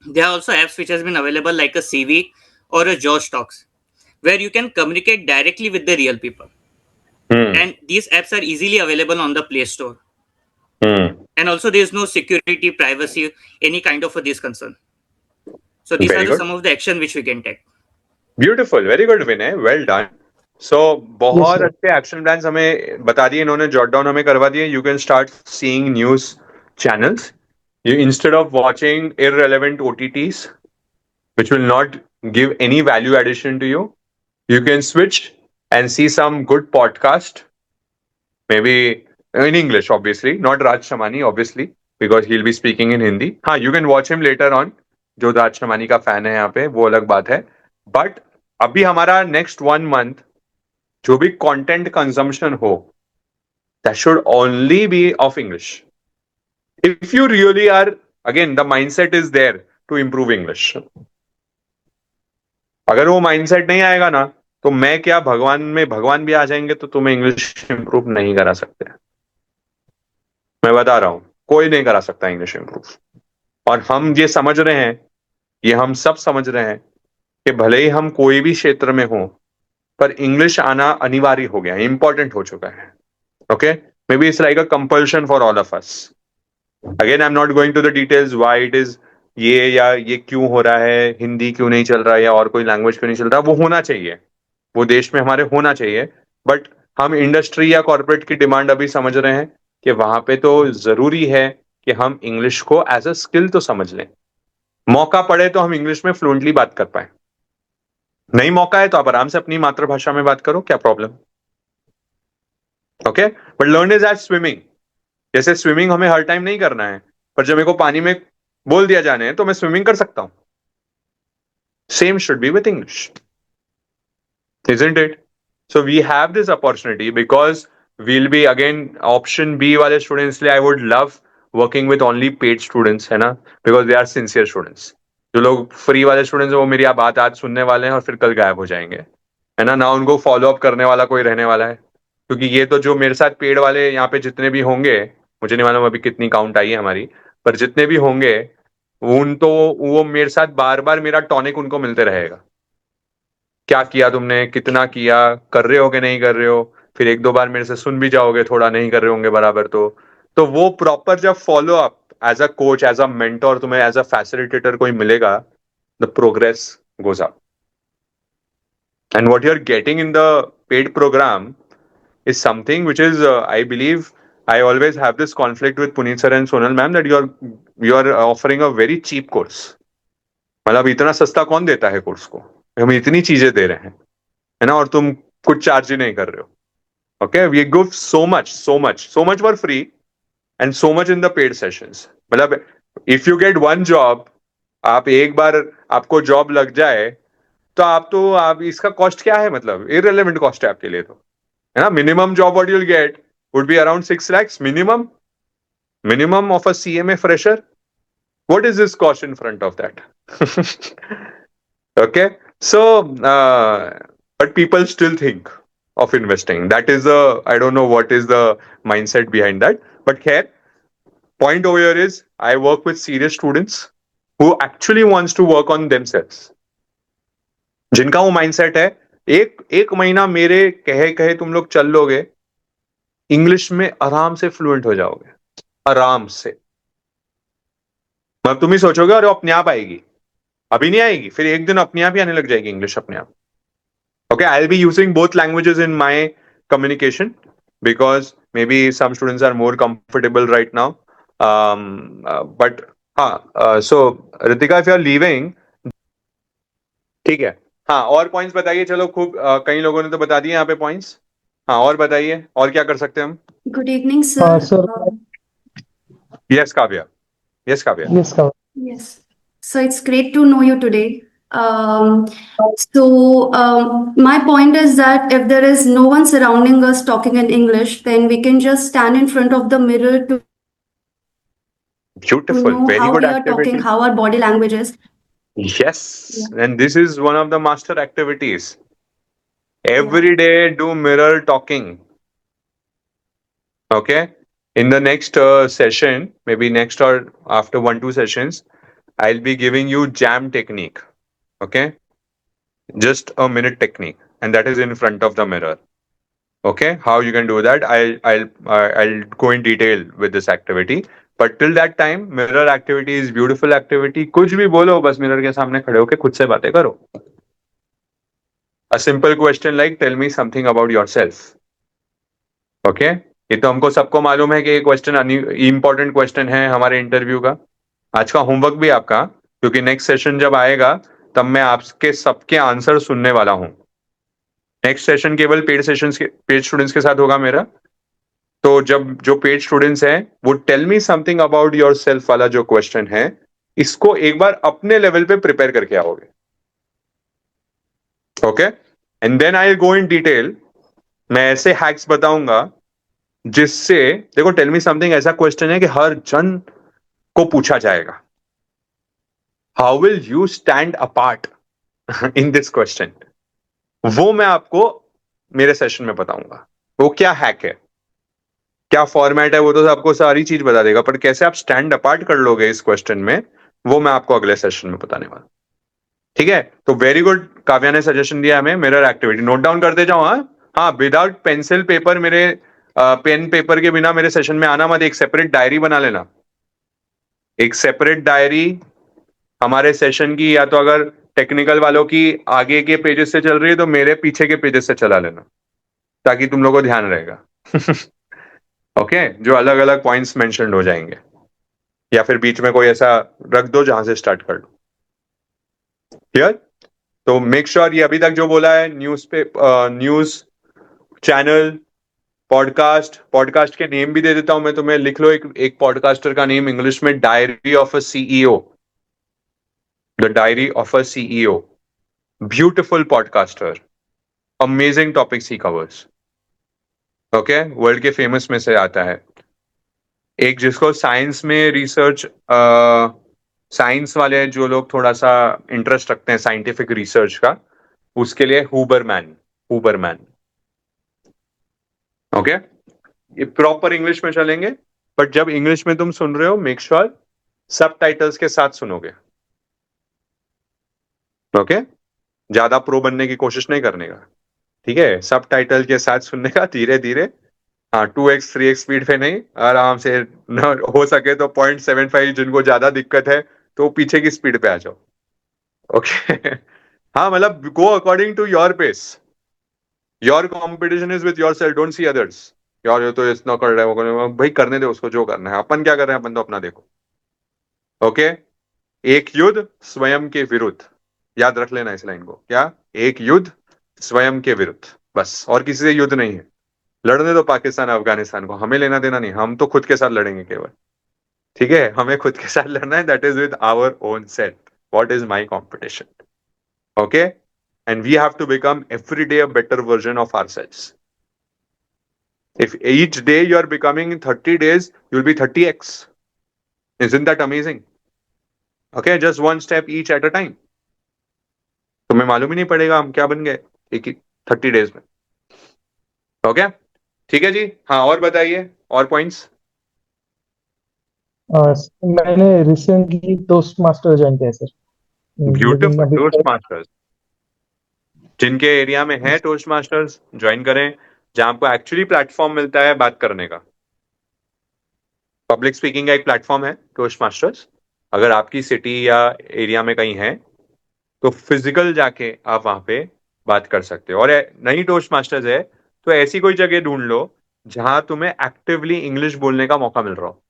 there are also apps which has been available like a CV or a Josh Talks, where you can communicate directly with the real people. And these apps are easily available on the Play Store. And also there is no security, privacy, any kind of this concern. So these Very are good. some of the action which we can take. Beautiful, very good Vinay, well done. So बहुत अच्छे action plans हमें बता दिए इन्होंने, jot down हमें करवा दिए. You can start seeing news channels. You, instead of watching irrelevant OTTs which will not give any value addition to you, you can switch and see some good podcast, maybe in English, obviously not Raj Shamani, obviously, because he'll be speaking in Hindi. You can watch him later on. जो राज शमानी का fan है यहाँ पे, वो अलग बात है. But अभी हमारा नेक्स्ट 1 month जो भी कंटेंट कंजम्पशन हो, that should only be of English. If you really are, again, the mindset is there to improve English. अगर वो माइंडसेट नहीं आएगा ना, तो मैं क्या, भगवान भी आ जाएंगे तो तुम्हें इंग्लिश इंप्रूव नहीं करा सकते. मैं बता रहा हूं, कोई नहीं करा सकता इंग्लिश इंप्रूव. और हम ये समझ रहे हैं, ये हम सब समझ रहे हैं कि भले ही हम कोई भी क्षेत्र में हो, पर इंग्लिश आना अनिवार्य हो गया, इंपॉर्टेंट हो चुका है. Okay, maybe it's like a compulsion for all of us. Again I am not going to the details why it is ये, या ये क्यों हो रहा है, हिंदी क्यों नहीं चल रहा है, या और कोई लैंग्वेज क्यों नहीं चल रहा. वो होना चाहिए, वो देश में हमारे होना चाहिए. बट हम इंडस्ट्री या कॉर्पोरेट की डिमांड अभी समझ रहे हैं कि वहां पे तो जरूरी है कि हम इंग्लिश को एज अ स्किल तो समझ लें. मौका पड़े तो हम इंग्लिश में फ्लुएंटली बात कर पाए. नहीं मौका है तो आप आराम से अपनी मातृभाषा में बात करो, क्या problem. Okay, but learn is as swimming. जैसे स्विमिंग हमें हर टाइम नहीं करना है, पर जब मेरे को पानी में बोल दिया जाने है तो मैं स्विमिंग कर सकता हूं. Same should be with English, isn't it? So we have this opportunity because we'll be, again, option B वाले students लिए I would love working with only paid students, है ना, because they are sincere students. जो लोग free वाले students हैं वो मेरी बात आज सुनने वाले हैं और फिर कल गायब हो जाएंगे, है ना उनको फॉलो अप करने वाला कोई रहने वाला है. क्योंकि ये तो जो मेरे साथ पेड वाले यहाँ पे जितने भी होंगे, मुझे नहीं मालूम अभी कितनी काउंट आई है हमारी, पर जितने भी होंगे वो मेरे साथ बार बार मेरा टॉनिक उनको मिलते रहेगा. क्या किया तुमने, कितना किया, कर रहे हो कि नहीं कर रहे हो. फिर 1-2 बार मेरे से सुन भी जाओगे, थोड़ा नहीं कर रहे होंगे बराबर, तो वो प्रॉपर जब follow up as a coach, as a mentor, तुम्हें एज अ फैसिलिटेटर कोई मिलेगा, the progress goes up. And what you are getting in the paid programme is something which is, I believe, I always have this conflict with Puneet sir and Sonal ma'am that you are offering a very cheap course. मतलब इतना सस्ता कौन देता है course को, हम इतनी चीजें दे रहे हैं, है ना, और तुम कुछ चार्ज ही नहीं कर रहे हो. Okay, we give so much for free and so much in the paid sessions. मतलब if you get one job, आप एक बार आपको जॉब लग जाए तो आप इसका कॉस्ट क्या है, मतलब irrelevant कॉस्ट है आपके लिए. तो है ना, minimum job what you'll get would be around 6 lakhs minimum of a CMA fresher. What is this cost in front of that? Okay, so but people still think of investing. That is I don't know what is the mindset behind that, but here point over here is I work with serious students who actually wants to work on themselves. जिनका वो mindset है एक महीना मेरे कहे कहे तुम लोग चल लोगे, इंग्लिश में आराम से फ्लुएंट हो जाओगे, आराम से। मतलब तुम ही सोचोगे और वो अपने आप आएगी, अभी नहीं आएगी, फिर एक दिन अपने आप ही आने लग जाएगी इंग्लिश अपने आप। Okay, I'll be using both languages in my communication because maybe some students are more comfortable right now. But so Ritika, if you are leaving, ठीक है। हाँ, और पॉइंट्स बताइए। चलो खूब कई लोगों ने तो बता दिए यहाँ पे पॉइंट्स। हाँ, और बताइए और क्या कर सकते हैं हम। Good evening, sir. sir. Yes Kavya, yes Kavya. Yes, Kaval. Yes. So it's great to know you today. My point is that if there is no one surrounding us talking in English, then we can just stand in front of the mirror to Beautiful, know very how good we are activity. talking, how our body language is. Yes, and this is one of the master activities. Every day do mirror talking. Okay, in the next session, maybe next or after 1-2 sessions, I'll be giving you jam technique. Okay, just a minute technique, and that is in front of the mirror. Okay, how you can do that, I'll go in detail with this activity. But till that time, mirror activity is beautiful activity. कुछ भी बोलो, बस mirror के सामने खड़े होके खुद से बातें करो. A simple question like tell me something about yourself. Okay, ये तो हमको सबको मालूम है कि ये क्वेश्चन इंपॉर्टेंट क्वेश्चन है हमारे इंटरव्यू का. आज का होमवर्क भी आपका, क्योंकि नेक्स्ट सेशन जब आएगा तब मैं आपके सबके आंसर सुनने वाला हूं. नेक्स्ट सेशन केवल पेड स्टूडेंट्स के साथ होगा मेरा. तो जब जो पेड स्टूडेंट्स हैं वो tell me something about yourself वाला जो क्वेश्चन है, इसको एक बार अपने लेवल पे प्रिपेयर करके आओगे. Okay, and then I go in detail. मैं ऐसे हैक्स बताऊंगा जिससे, देखो टेल मी समथिंग ऐसा क्वेश्चन है कि हर जन को पूछा जाएगा. How will you stand apart in this question, वो मैं आपको मेरे सेशन में बताऊंगा. वो क्या हैक है, क्या फॉर्मेट है, वो तो आपको सारी चीज बता देगा, पर कैसे आप स्टैंड अपार्ट कर लोगे इस क्वेश्चन में, वो मैं आपको अगले सेशन में बताने वाला. ठीक है, तो वेरी गुड. काव्या ने सजेशन दिया हमें मिरर एक्टिविटी, नोट डाउन करते जाओ. हाँ, विदाउट पेंसिल पेपर, मेरे पेन पेपर के बिना मेरे सेशन में आना मत. एक सेपरेट डायरी बना लेना, एक सेपरेट डायरी हमारे सेशन की, या तो अगर टेक्निकल वालों की आगे के पेजेस से चल रही है तो मेरे पीछे के पेजेस से चला लेना, ताकि तुम लोगों को ध्यान रहेगा. ओके, जो अलग अलग पॉइंट्स मेंशन्ड हो जाएंगे, या फिर बीच में कोई ऐसा रख दो जहां से स्टार्ट कर लो. क्लियर? तो मेक श्योर ये अभी तक जो बोला है, न्यूज चैनल, पॉडकास्ट के नेम भी दे देता हूं मैं तुम्हें. लिख लो एक पॉडकास्टर का नेम इंग्लिश में, diary of a CEO. The diary of a CEO, beautiful podcaster, amazing topics he covers. Okay, world के फेमस में से आता है. एक जिसको साइंस में रिसर्च, साइंस वाले जो लोग थोड़ा सा इंटरेस्ट रखते हैं साइंटिफिक रिसर्च का, उसके लिए हुबरमैन. ओके, ये प्रॉपर इंग्लिश में चलेंगे, बट जब इंग्लिश में तुम सुन रहे हो मेक श्योर सब टाइटल्स के साथ सुनोगे. ओके, ज्यादा प्रो बनने की कोशिश नहीं करने का. ठीक है, सब टाइटल के साथ सुनने का, धीरे धीरे. हाँ, 2x 3x स्पीड पे नहीं, आराम से. न हो सके तो 0.75, जिनको ज्यादा दिक्कत है तो पीछे की स्पीड पे आ जाओ. ओके. हाँ, मतलब go according to your pace. Your competition is with yourself, don't see others. यार ये तो इतना कर रहा है, वो कर रहा है, भाई करने दे उसको जो करना है. अपन क्या कर रहे हैं, अपन तो अपना देखो. ओके, एक युद्ध स्वयं के विरुद्ध, याद रख लेना इस लाइन को. क्या? एक युद्ध स्वयं के विरुद्ध, बस. और किसी से युद्ध नहीं है. लड़ने दो पाकिस्तान अफगानिस्तान को, हमें लेना देना नहीं. हम तो खुद के साथ लड़ेंगे केवल. ठीक है, हमें खुद के साथ लड़ना है. That is with our own self. What is my competition? Okay, and we have to become every day a better version of ourselves. If each day you are becoming in 30 days, you'll be 30x. Isn't that amazing? Okay, just one step each at a time. तुम्हें मालूम ही नहीं पड़ेगा हम क्या बन गए एक 30 days में. ओके, ठीक है जी. हाँ, और बताइए और पॉइंट्स. मैंने रिसेंटली टोस्ट मास्टर ज्वाइन किया सर. Beautiful, toast masters. जिनके एरिया में है टोस्ट मास्टर्स ज्वाइन करें, जहां आपको एक्चुअली प्लेटफॉर्म मिलता है बात करने का। पब्लिक स्पीकिंग का एक प्लेटफॉर्म है टोस्ट मास्टर्स। अगर आपकी सिटी या एरिया में कहीं है तो फिजिकल जाके आप वहां पे बात कर सकते हो। और नहीं टोस्ट मास्टर्स है तो ऐसी कोई जगह ढूंढ लो जहां तुम्हें एक्टिवली इंग्लिश बोलने का मौका मिल रहा हो।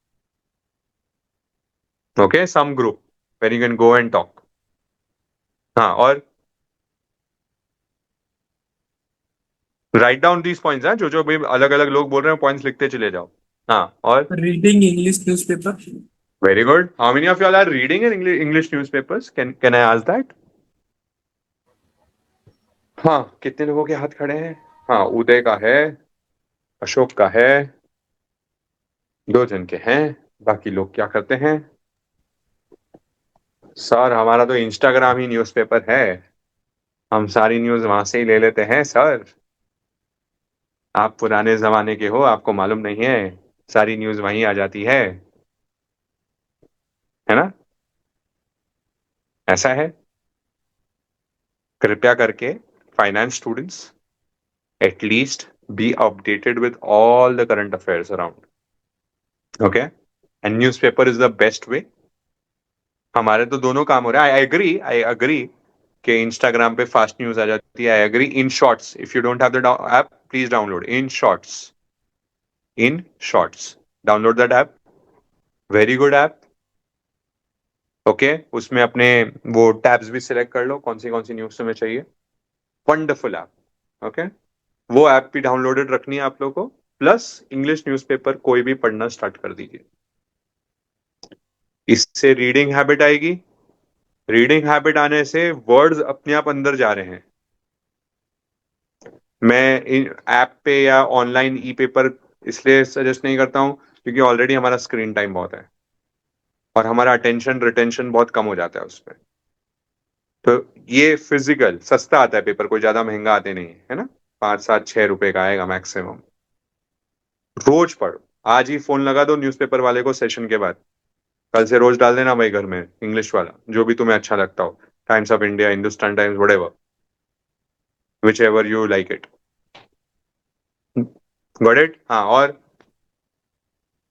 Okay, some group where you can go and talk. हाँ, और राइट डाउन दीज पॉइंट्स। हाँ, जो भी अलग अलग लोग बोल रहे हैं पॉइंट्स लिखते चले जाओ। हाँ, और Reading English newspaper. Very good. How many of you all are reading in English newspapers? Can I ask that? हाँ, कितने लोगों के हाथ खड़े हैं? हाँ, उदय का है, अशोक का है, 2 जन के हैं। बाकी लोग क्या करते हैं? सर हमारा तो इंस्टाग्राम ही न्यूज़पेपर है, हम सारी न्यूज वहां से ही ले लेते हैं सर। आप पुराने जमाने के हो, आपको मालूम नहीं है, सारी न्यूज वहीं आ जाती है ना? ऐसा है। कृपया करके finance students at least be updated with all the current affairs around. Okay, and newspaper is the best way. हमारे तो दोनों काम हो रहे हैं। आई अग्री कि इंस्टाग्राम पे फास्ट न्यूज आ जाती है। I agree. In shorts, if you don't have the app please download in shorts. In shorts, download that app, very good app. Okay, उसमें अपने वो टैब्स भी सिलेक्ट कर लो, कौन सी न्यूज तुम्हें चाहिए। Wonderful app. ओके, वो ऐप भी डाउनलोडेड रखनी है आप लोगों को, प्लस इंग्लिश न्यूज़पेपर कोई भी पढ़ना स्टार्ट कर दीजिए। इससे रीडिंग हैबिट आएगी। रीडिंग हैबिट आने से वर्ड्स अपने आप अंदर जा रहे हैं। मैं इन ऐप पे या ऑनलाइन ई पेपर इसलिए सजेस्ट नहीं करता हूं क्योंकि ऑलरेडी हमारा स्क्रीन टाइम बहुत है और हमारा अटेंशन रिटेंशन बहुत कम हो जाता है उस पर। तो ये फिजिकल सस्ता आता है पेपर, कोई ज्यादा महंगा आते नहीं है ना, 5, 7, 6 रुपए का आएगा मैक्सिमम। रोज पढ़ो। आज ही फोन लगा दो न्यूज़पेपर वाले को सेशन के बाद, कल से रोज डाल देना भाई घर में इंग्लिश वाला, जो भी तुम्हें अच्छा लगता हो, times of India, Hindustan times, whatever, which ever you like it. Got it? हाँ, और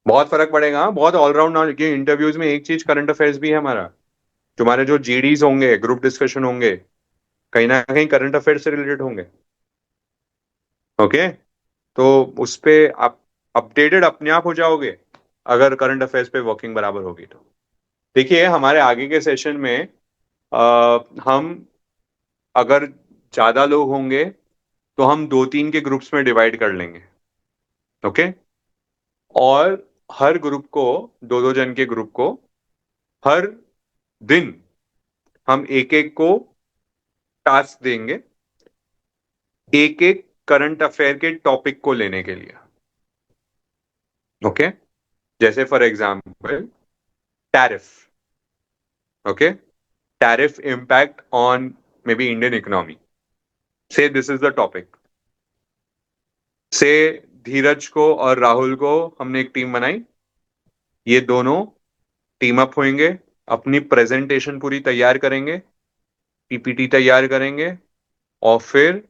बहुत फर्क पड़ेगा। हाँ, बहुत ऑलराउंड नॉलेज के इंटरव्यूज में एक चीज करंट अफेयर्स भी है हमारा। तुम्हारे जो जीडीज होंगे, ग्रुप डिस्कशन होंगे, कहीं ना कहीं करंट अफेयर्स से रिलेटेड होंगे। ओके, तो उस पे आप अपडेटेड अपने आप हो जाओगे अगर करंट अफेयर्स पे वर्किंग बराबर होगी तो। देखिए, हमारे आगे के सेशन में हम अगर ज्यादा लोग होंगे तो हम 2-3 के ग्रुप्स में डिवाइड कर लेंगे। ओके, और हर ग्रुप को, 2-2 जन के ग्रुप को, हर दिन हम एक एक को टास्क देंगे, एक एक करंट अफेयर के टॉपिक को लेने के लिए। ओके, जैसे for example tariff. Okay, tariff impact on may be Indian economy, से दिस इज द टॉपिक। से धीरज को और राहुल को हमने एक टीम बनाई, ये दोनों टीम अप होंगे, अपनी प्रेजेंटेशन पूरी तैयार करेंगे, पीपीटी तैयार करेंगे, और फिर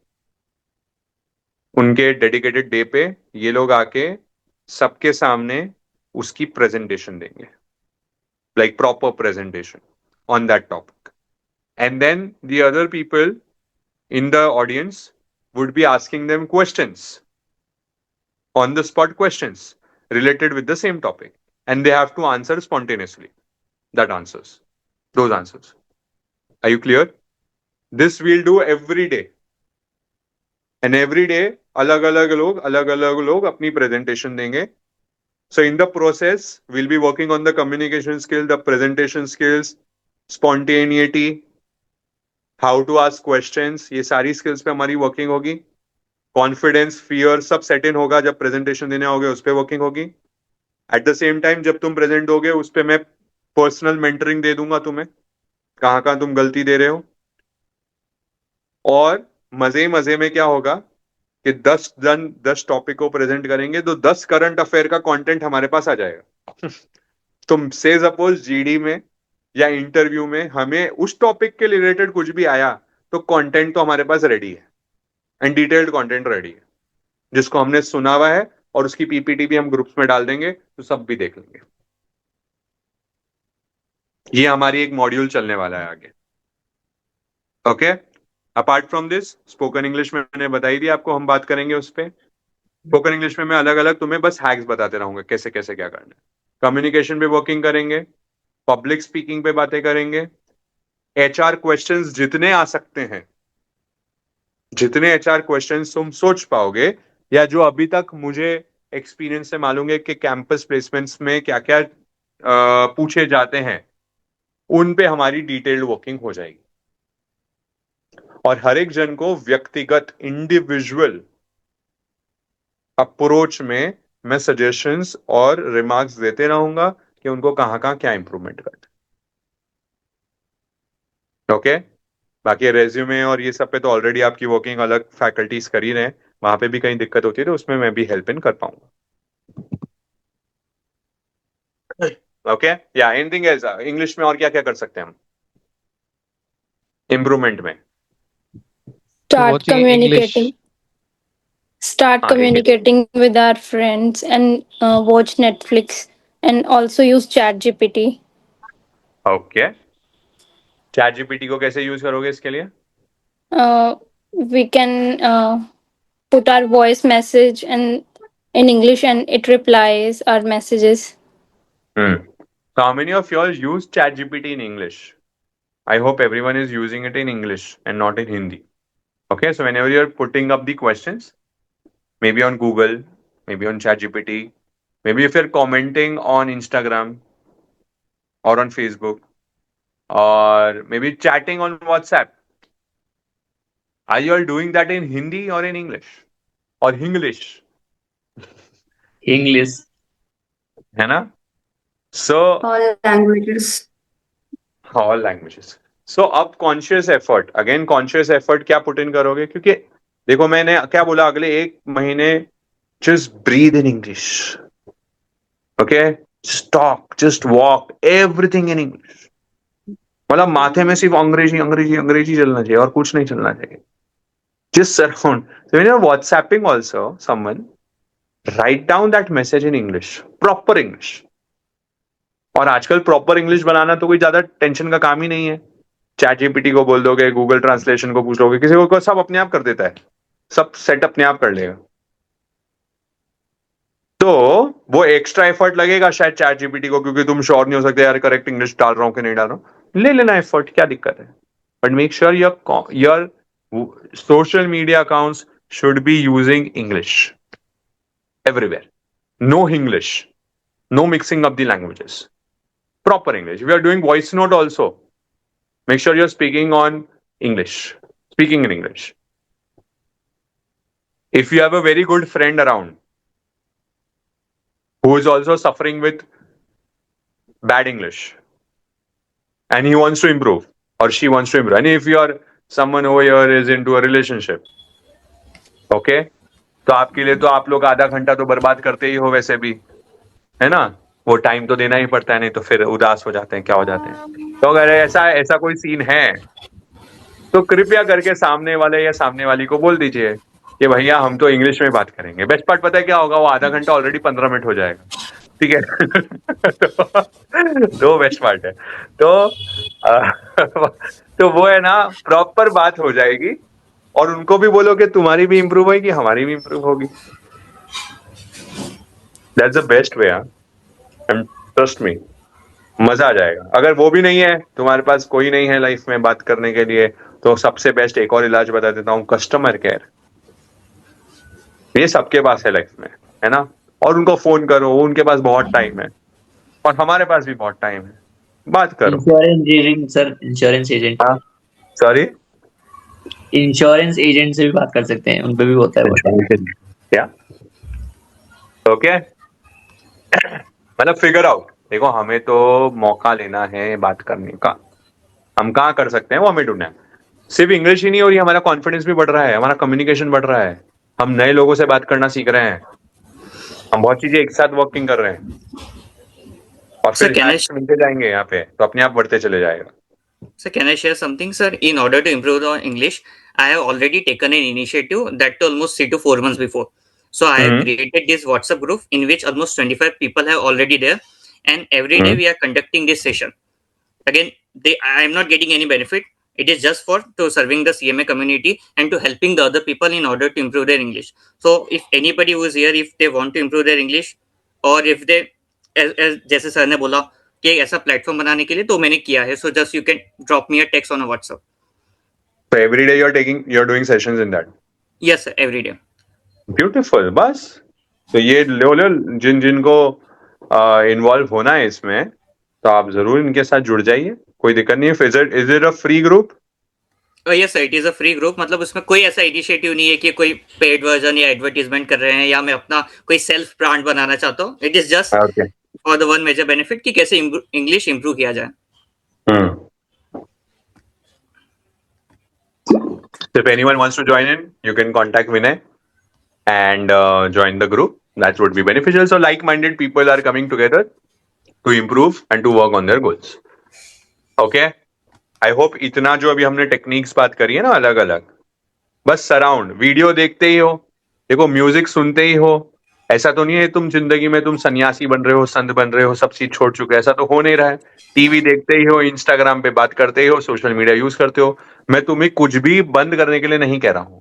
उनके डेडिकेटेड डे पे ये लोग आके सबके सामने उसकी प्रेजेंटेशन देंगे, like proper presentation on that topic. And then the other people in the audience would be asking them questions, on the spot questions related with the same topic, and they have to answer spontaneously those answers. Are you clear? This we'll do every day, and every day अलग अलग लोग अपनी presentation देंगे. So in the process we'll be working on the communication skill, the presentation skills, spontaneity, how to ask questions, ये सारी skills पे हमारी working होगी। कॉन्फिडेंस, फियर सब सेट इन होगा जब प्रेजेंटेशन देने होगे, उस पर वर्किंग होगी। एट द सेम टाइम जब तुम प्रेजेंट होगे उस पर मैं पर्सनल मेंटरिंग दे दूंगा तुम्हें, कहाँ कहाँ तुम गलती दे रहे हो। और मजे में क्या होगा कि 10 टॉपिक को प्रेजेंट करेंगे तो 10 करंट अफेयर का कंटेंट हमारे पास आ जाएगा। तुम से सपोज जीडी में या इंटरव्यू में हमें उस टॉपिक के रिलेटेड कुछ भी आया तो कंटेंट तो हमारे पास रेडी है, एंड डिटेल्ड कंटेंट रेडी है, जिसको हमने सुना हुआ है, और उसकी पीपीटी भी हम ग्रुप्स में डाल देंगे तो सब भी देख लेंगे। ये हमारी एक मॉड्यूल चलने वाला है आगे। Okay, apart from this spoken English में मैंने बताई दी आपको, हम बात करेंगे उस पर। स्पोकन इंग्लिश में मैं अलग अलग तुम्हें बस हैक्स बताते रहूंगा, कैसे कैसे क्या करना है। कम्युनिकेशन पे वर्किंग करेंगे, पब्लिक स्पीकिंग पे बातें करेंगे, एचआर क्वेश्चंस जितने आ सकते हैं, जितने एचआर क्वेश्चंस तुम सोच पाओगे, या जो अभी तक मुझे एक्सपीरियंस से मालूम है कि कैंपस प्लेसमेंट्स में क्या क्या पूछे जाते हैं, उन पे हमारी डिटेल्ड वर्किंग हो जाएगी। और हर एक जन को व्यक्तिगत इंडिविजुअल अप्रोच में मैं सजेशंस और रिमार्क्स देते रहूंगा कि उनको कहां कहां क्या इंप्रूवमेंट करना है। ओके, बाकी रेज्यूमे और ये सब पे तो ऑलरेडी आपकी वर्किंग अलग फैकल्टीज कर ही रहे हैं, वहां पे भी कहीं दिक्कत होती है तो उसमें मैं भी हेल्प इन कर पाऊंगा। ओके, या एनीथिंग एल्स इंग्लिश में और क्या क्या कर सकते हैं हम इम्प्रूवमेंट में? Start Watching communicating. English. Start हाँ, communicating with our friends and watch Netflix and also use ChatGPT. Okay, chat GPT को कैसे यूज करोगे इसके लिए? We can put our voice message and in English and it replies our messages. So how many of y'all use ChatGPT in English? I hope everyone is using it in English and not in Hindi. Okay, so whenever you're putting up the questions, maybe on Google, maybe on ChatGPT, maybe if you're commenting on Instagram or on Facebook, or maybe chatting on WhatsApp, are you all doing that in Hindi or in English? Or English? English. है ना? So All languages. all languages. So अब conscious effort, again conscious effort क्या put in करोगे? क्योंकि देखो मैंने क्या बोला, अगले 1 महीने just breathe in English. Okay, talk, just walk, everything in English. मतलब माथे में सिर्फ अंग्रेजी अंग्रेजी अंग्रेजी चलना चाहिए और कुछ नहीं चलना चाहिए। Just surround. So when you're WhatsApping also someone, write down that message in English, proper English. और आजकल प्रॉपर इंग्लिश बनाना तो कोई ज्यादा टेंशन का काम ही नहीं है। चैट जीपीटी को बोल दोगे, गूगल ट्रांसलेशन को पूछ लोगे, किसी को सब अपने आप कर देता है, सब सेट अपने आप कर लेगा। तो वो एक्स्ट्रा एफर्ट लगेगा शायद चैट जीपीटी को, क्योंकि तुम श्योर नहीं हो सकते यार करेक्ट इंग्लिश डाल रहा हूं कि नहीं डाल रहा हूं। ले लेना एफर्ट, क्या दिक्कत है? But make sure your social media accounts should be using English everywhere. No English, no mixing up the languages. Proper English. If you are doing voice note also, make sure you're speaking on English, speaking in English. If you have a very good friend around who is also suffering with bad English and he wants to improve or she wants to improve, and if you are someone over here is into a relationship, okay, तो आपके लिए तो आप लोग आधा घंटा तो बर्बाद करते ही हो वैसे भी, है ना? वो टाइम तो देना ही पड़ता है, नहीं तो फिर उदास हो जाते हैं, क्या हो जाते हैं। तो अगर ऐसा कोई सीन है तो कृपया करके सामने वाले या सामने वाली को बोल दीजिए कि भैया हम तो इंग्लिश में बात करेंगे। बेस्ट पार्ट पता है क्या होगा? वो आधा घंटा ऑलरेडी 15 मिनट हो जाएगा, ठीक है? तो बेस्ट पार्ट है तो वो है ना, प्रॉपर बात हो जाएगी और उनको भी बोलो कि तुम्हारी भी इंप्रूव होगी, हमारी भी इंप्रूव होगी। That's the best way, and trust me, मजा आ जाएगा। अगर वो भी नहीं है, तुम्हारे पास कोई नहीं है लाइफ में बात करने के लिए, तो सबसे बेस्ट एक और इलाज बता देता हूँ, कस्टमर केयर। ये सबके पास है लाइफ में, है ना? और उनको फोन करो, उनके पास बहुत टाइम है और हमारे पास भी बहुत टाइम है, बात करो। Insurance agent sir, insurance agent. हाँ, सॉरी, इंश्योरेंस एजेंट से भी बात कर सकते हैं, उन पे भी होता है वो। क्या? ओके, मतलब फिगर आउट। देखो हमें तो मौका लेना है बात करने का, हम कहाँ कर सकते हैं वो हमें ढूंढना है। सिर्फ इंग्लिश ही नहीं हो रही, हमारा कॉन्फिडेंस भी बढ़ रहा है, हमारा कम्युनिकेशन बढ़ रहा है, हम नए लोगों से बात करना सीख रहे हैं, हम बहुत चीजें एक साथ वर्किंग कर रहे हैं और Sir, फिर can I hacks मिलते जाएंगे यहाँ पे, तो अपने आप बढ़ते चले जाएगा। So can I share something, sir? In order to improve on English, I have already taken an initiative that almost 3 to 4 months before. So I have created this WhatsApp group in which almost 25 people have already there, and every day we are conducting this session. Again, I am not getting any benefit. It is just for to serving the CMA community and to helping the other people in order to improve their English. So if anybody who is here, if they want to improve their English, or if they, जैसे sir ने बोला कि एक ऐसा platform बनाने के लिए तो मैंने किया है, so just you can drop me a text on a WhatsApp. So every day you're doing sessions in that. Yes, sir, every day. Beautiful. बस तो ये लो जिनको इन्वॉल्व होना है इसमें, तो आप जरूर इनके साथ जुड़ जाइए, कोई दिक्कत नहीं है. Is it a free group? Yes sir, it is a free group. मतलब उसमें कोई ऐसा इनिशिएटिव नहीं है कि कोई पेड वर्जन या एडवर्टीजमेंट कर रहे हैं या मैं अपना कोई सेल्फ ब्रांड बनाना चाहता हूँ. It is just for the one major benefit कि कैसे इंग्लिश इंप्रूव किया जाए. If anyone wants to join in, you can contact Vinay and join the group. That would be beneficial. So like-minded people are coming together to improve and to work on their goals. Okay? I hope इतना जो अभी हमने techniques बात करी है ना अलग अलग, बस सराउंड वीडियो देखते ही हो, देखो म्यूजिक सुनते ही हो. ऐसा तो नहीं है तुम जिंदगी में तुम सन्यासी बन रहे हो, संत बन रहे हो, सब चीज छोड़ चुके हो. ऐसा तो हो नहीं रहा है. टीवी देखते ही हो, इंस्टाग्राम पे बात करते ही हो, सोशल मीडिया यूज करते हो. मैं तुम्हें कुछ भी बंद करने के लिए नहीं कह रहा हूं.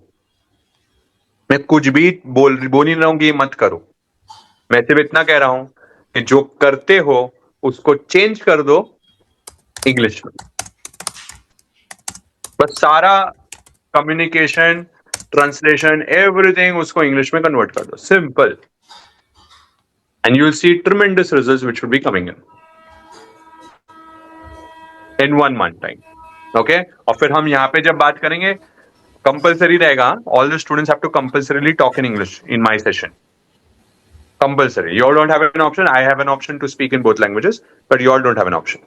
मैं कुछ भी बोल नहीं रहा हूं कि मत करो. मैं सिर्फ इतना कह रहा हूं कि जो करते हो उसको चेंज कर दो इंग्लिश में. बस सारा कम्युनिकेशन, ट्रांसलेशन, एवरीथिंग उसको इंग्लिश में कन्वर्ट कर दो. Simple. And you will C tremendous results which will be coming in 1 month time. Okay? और फिर हम यहाँ पे जब बात करेंगे कंपल्सरी रहेगा, all the students have to compulsorily talk in English in my session. Compulsory. You all don't have an option. I have an option to speak in both languages, but you all don't have an option.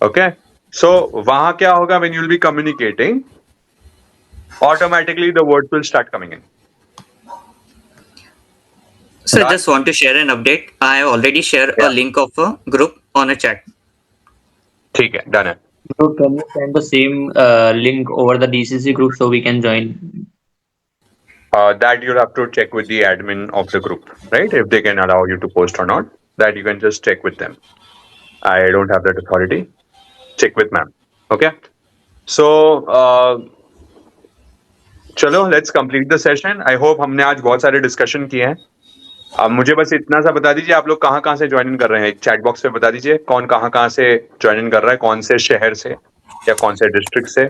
Okay? So, वहां क्या होगा when you'll be communicating? Automatically the words will start coming in. So I just want to share an update. I have already shared a link of a group on a chat. ठीक है, done है. So can you send the same link over the DCC group so we can join? That you'll have to check with the admin of the group, right? If they can allow you to post or not. That you can just check with them. I don't have that authority. Check with ma'am. Okay? So, चलो let's complete the session. I hope हमने आज बहुत सारे discussion किए हैं. अब मुझे बस इतना सा बता दीजिए, आप लोग कहाँ से ज्वाइन इन कर रहे हैं. चैट बॉक्स पे बता दीजिए कौन कहाँ से ज्वाइन इन कर रहा है, कौन से शहर से या कौन से डिस्ट्रिक्ट से.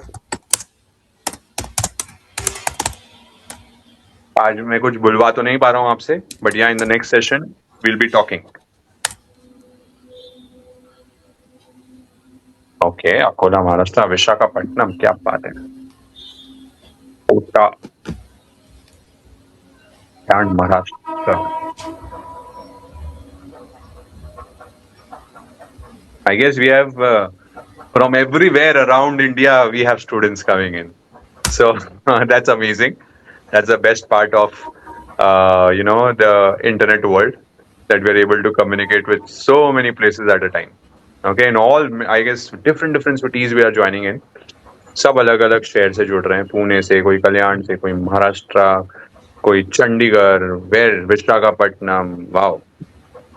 आज मैं कुछ बुलवा तो नहीं पा रहा हूं आपसे, बट या in the next session will be talking. Okay, Akola Maharashtra, Visakhapatnam, क्या बात है. Kota, Maharashtra. I guess we have from everywhere around India we have students coming in. So that's amazing. That's the best part of the internet world, that we're able to communicate with so many places at a time. Okay, in all, I guess different cities we are joining in. सब अलग अलग शहर से जुड़ रहे हैं. पुणे से, कोई कल्याण से, कोई महाराष्ट्र, कोई चंडीगढ़, विशाखापट्टनम. वाओ,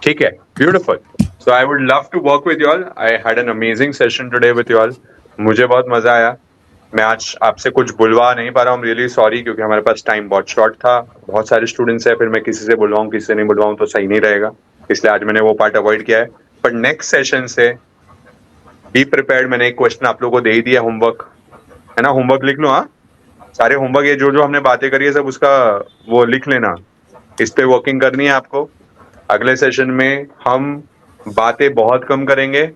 ठीक है, beautiful. So I would love to work with you all. I had an amazing session today with you all. मुझे बहुत मजा आया. मैं आज आपसे कुछ बुलवा नहीं पा रहा हूँ. रियली सॉरी, क्योंकि हमारे पास टाइम बहुत शॉर्ट था. बहुत सारे स्टूडेंट्स हैं, फिर मैं किसी से बुलवाऊँ किसी से नहीं बुलवाऊँ तो सही नहीं रहेगा. इसलिए आज मैंने वो पार्ट अवॉइड किया है. बट नेक्स्ट सेशन से बी प्रिपेयर्ड. मैंने एक क्वेश्चन आप लोगों को दे ही दिया, होमवर्क है ना. होमवर्क लिख लो. हाँ, सारे होमवर्क, ये जो हमने बातें करी है सब उसका वो लिख लेना. इस पे वर्किंग करनी है आपको. अगले सेशन में हम बातें बहुत कम करेंगे,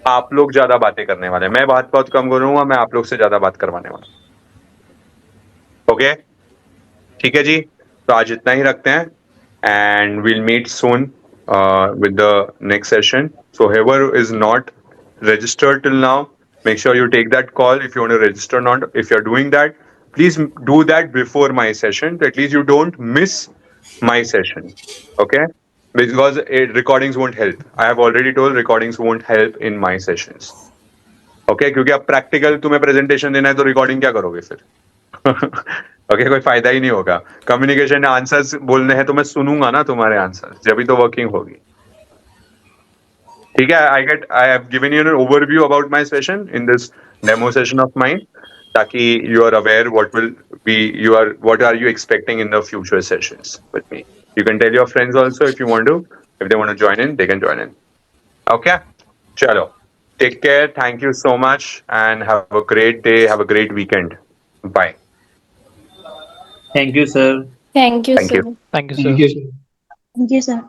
आप लोग ज्यादा बातें करने वाले. मैं बात बहुत कम करूंगा, मैं आप लोग से ज्यादा बात करवाने वाला. ओके, ठीक है जी. तो आज इतना ही रखते हैं, and we'll meet soon with the next session. So whoever is not registered till now, make sure you take that call if you want to register or not. If you're doing that, please do that before my session, so at least you don't miss my session. Okay? Because recordings won't help. I have already told recordings won't help in my sessions. Okay क्योंकि अब practical तुम्हें presentation देना है तो recording क्या करोगे फिर okay कोई फायदा ही नहीं होगा. कम्युनिकेशन आंसर्स बोलने हैं तो मैं सुनूंगा ना तुम्हारे आंसर्स, जब भी तो वर्किंग होगी. ठीक है. I have given you an overview about my session in this demo session of mine, ताकि you are aware what are you expecting in the future sessions with me. You can tell your friends also if you want to. If they want to join in, they can join in. Okay? Chalo. Take care. Thank you so much and have a great day. Have a great weekend. Bye. Thank you, sir. Thank you, Thank sir. you. Thank you, sir. Thank you, sir.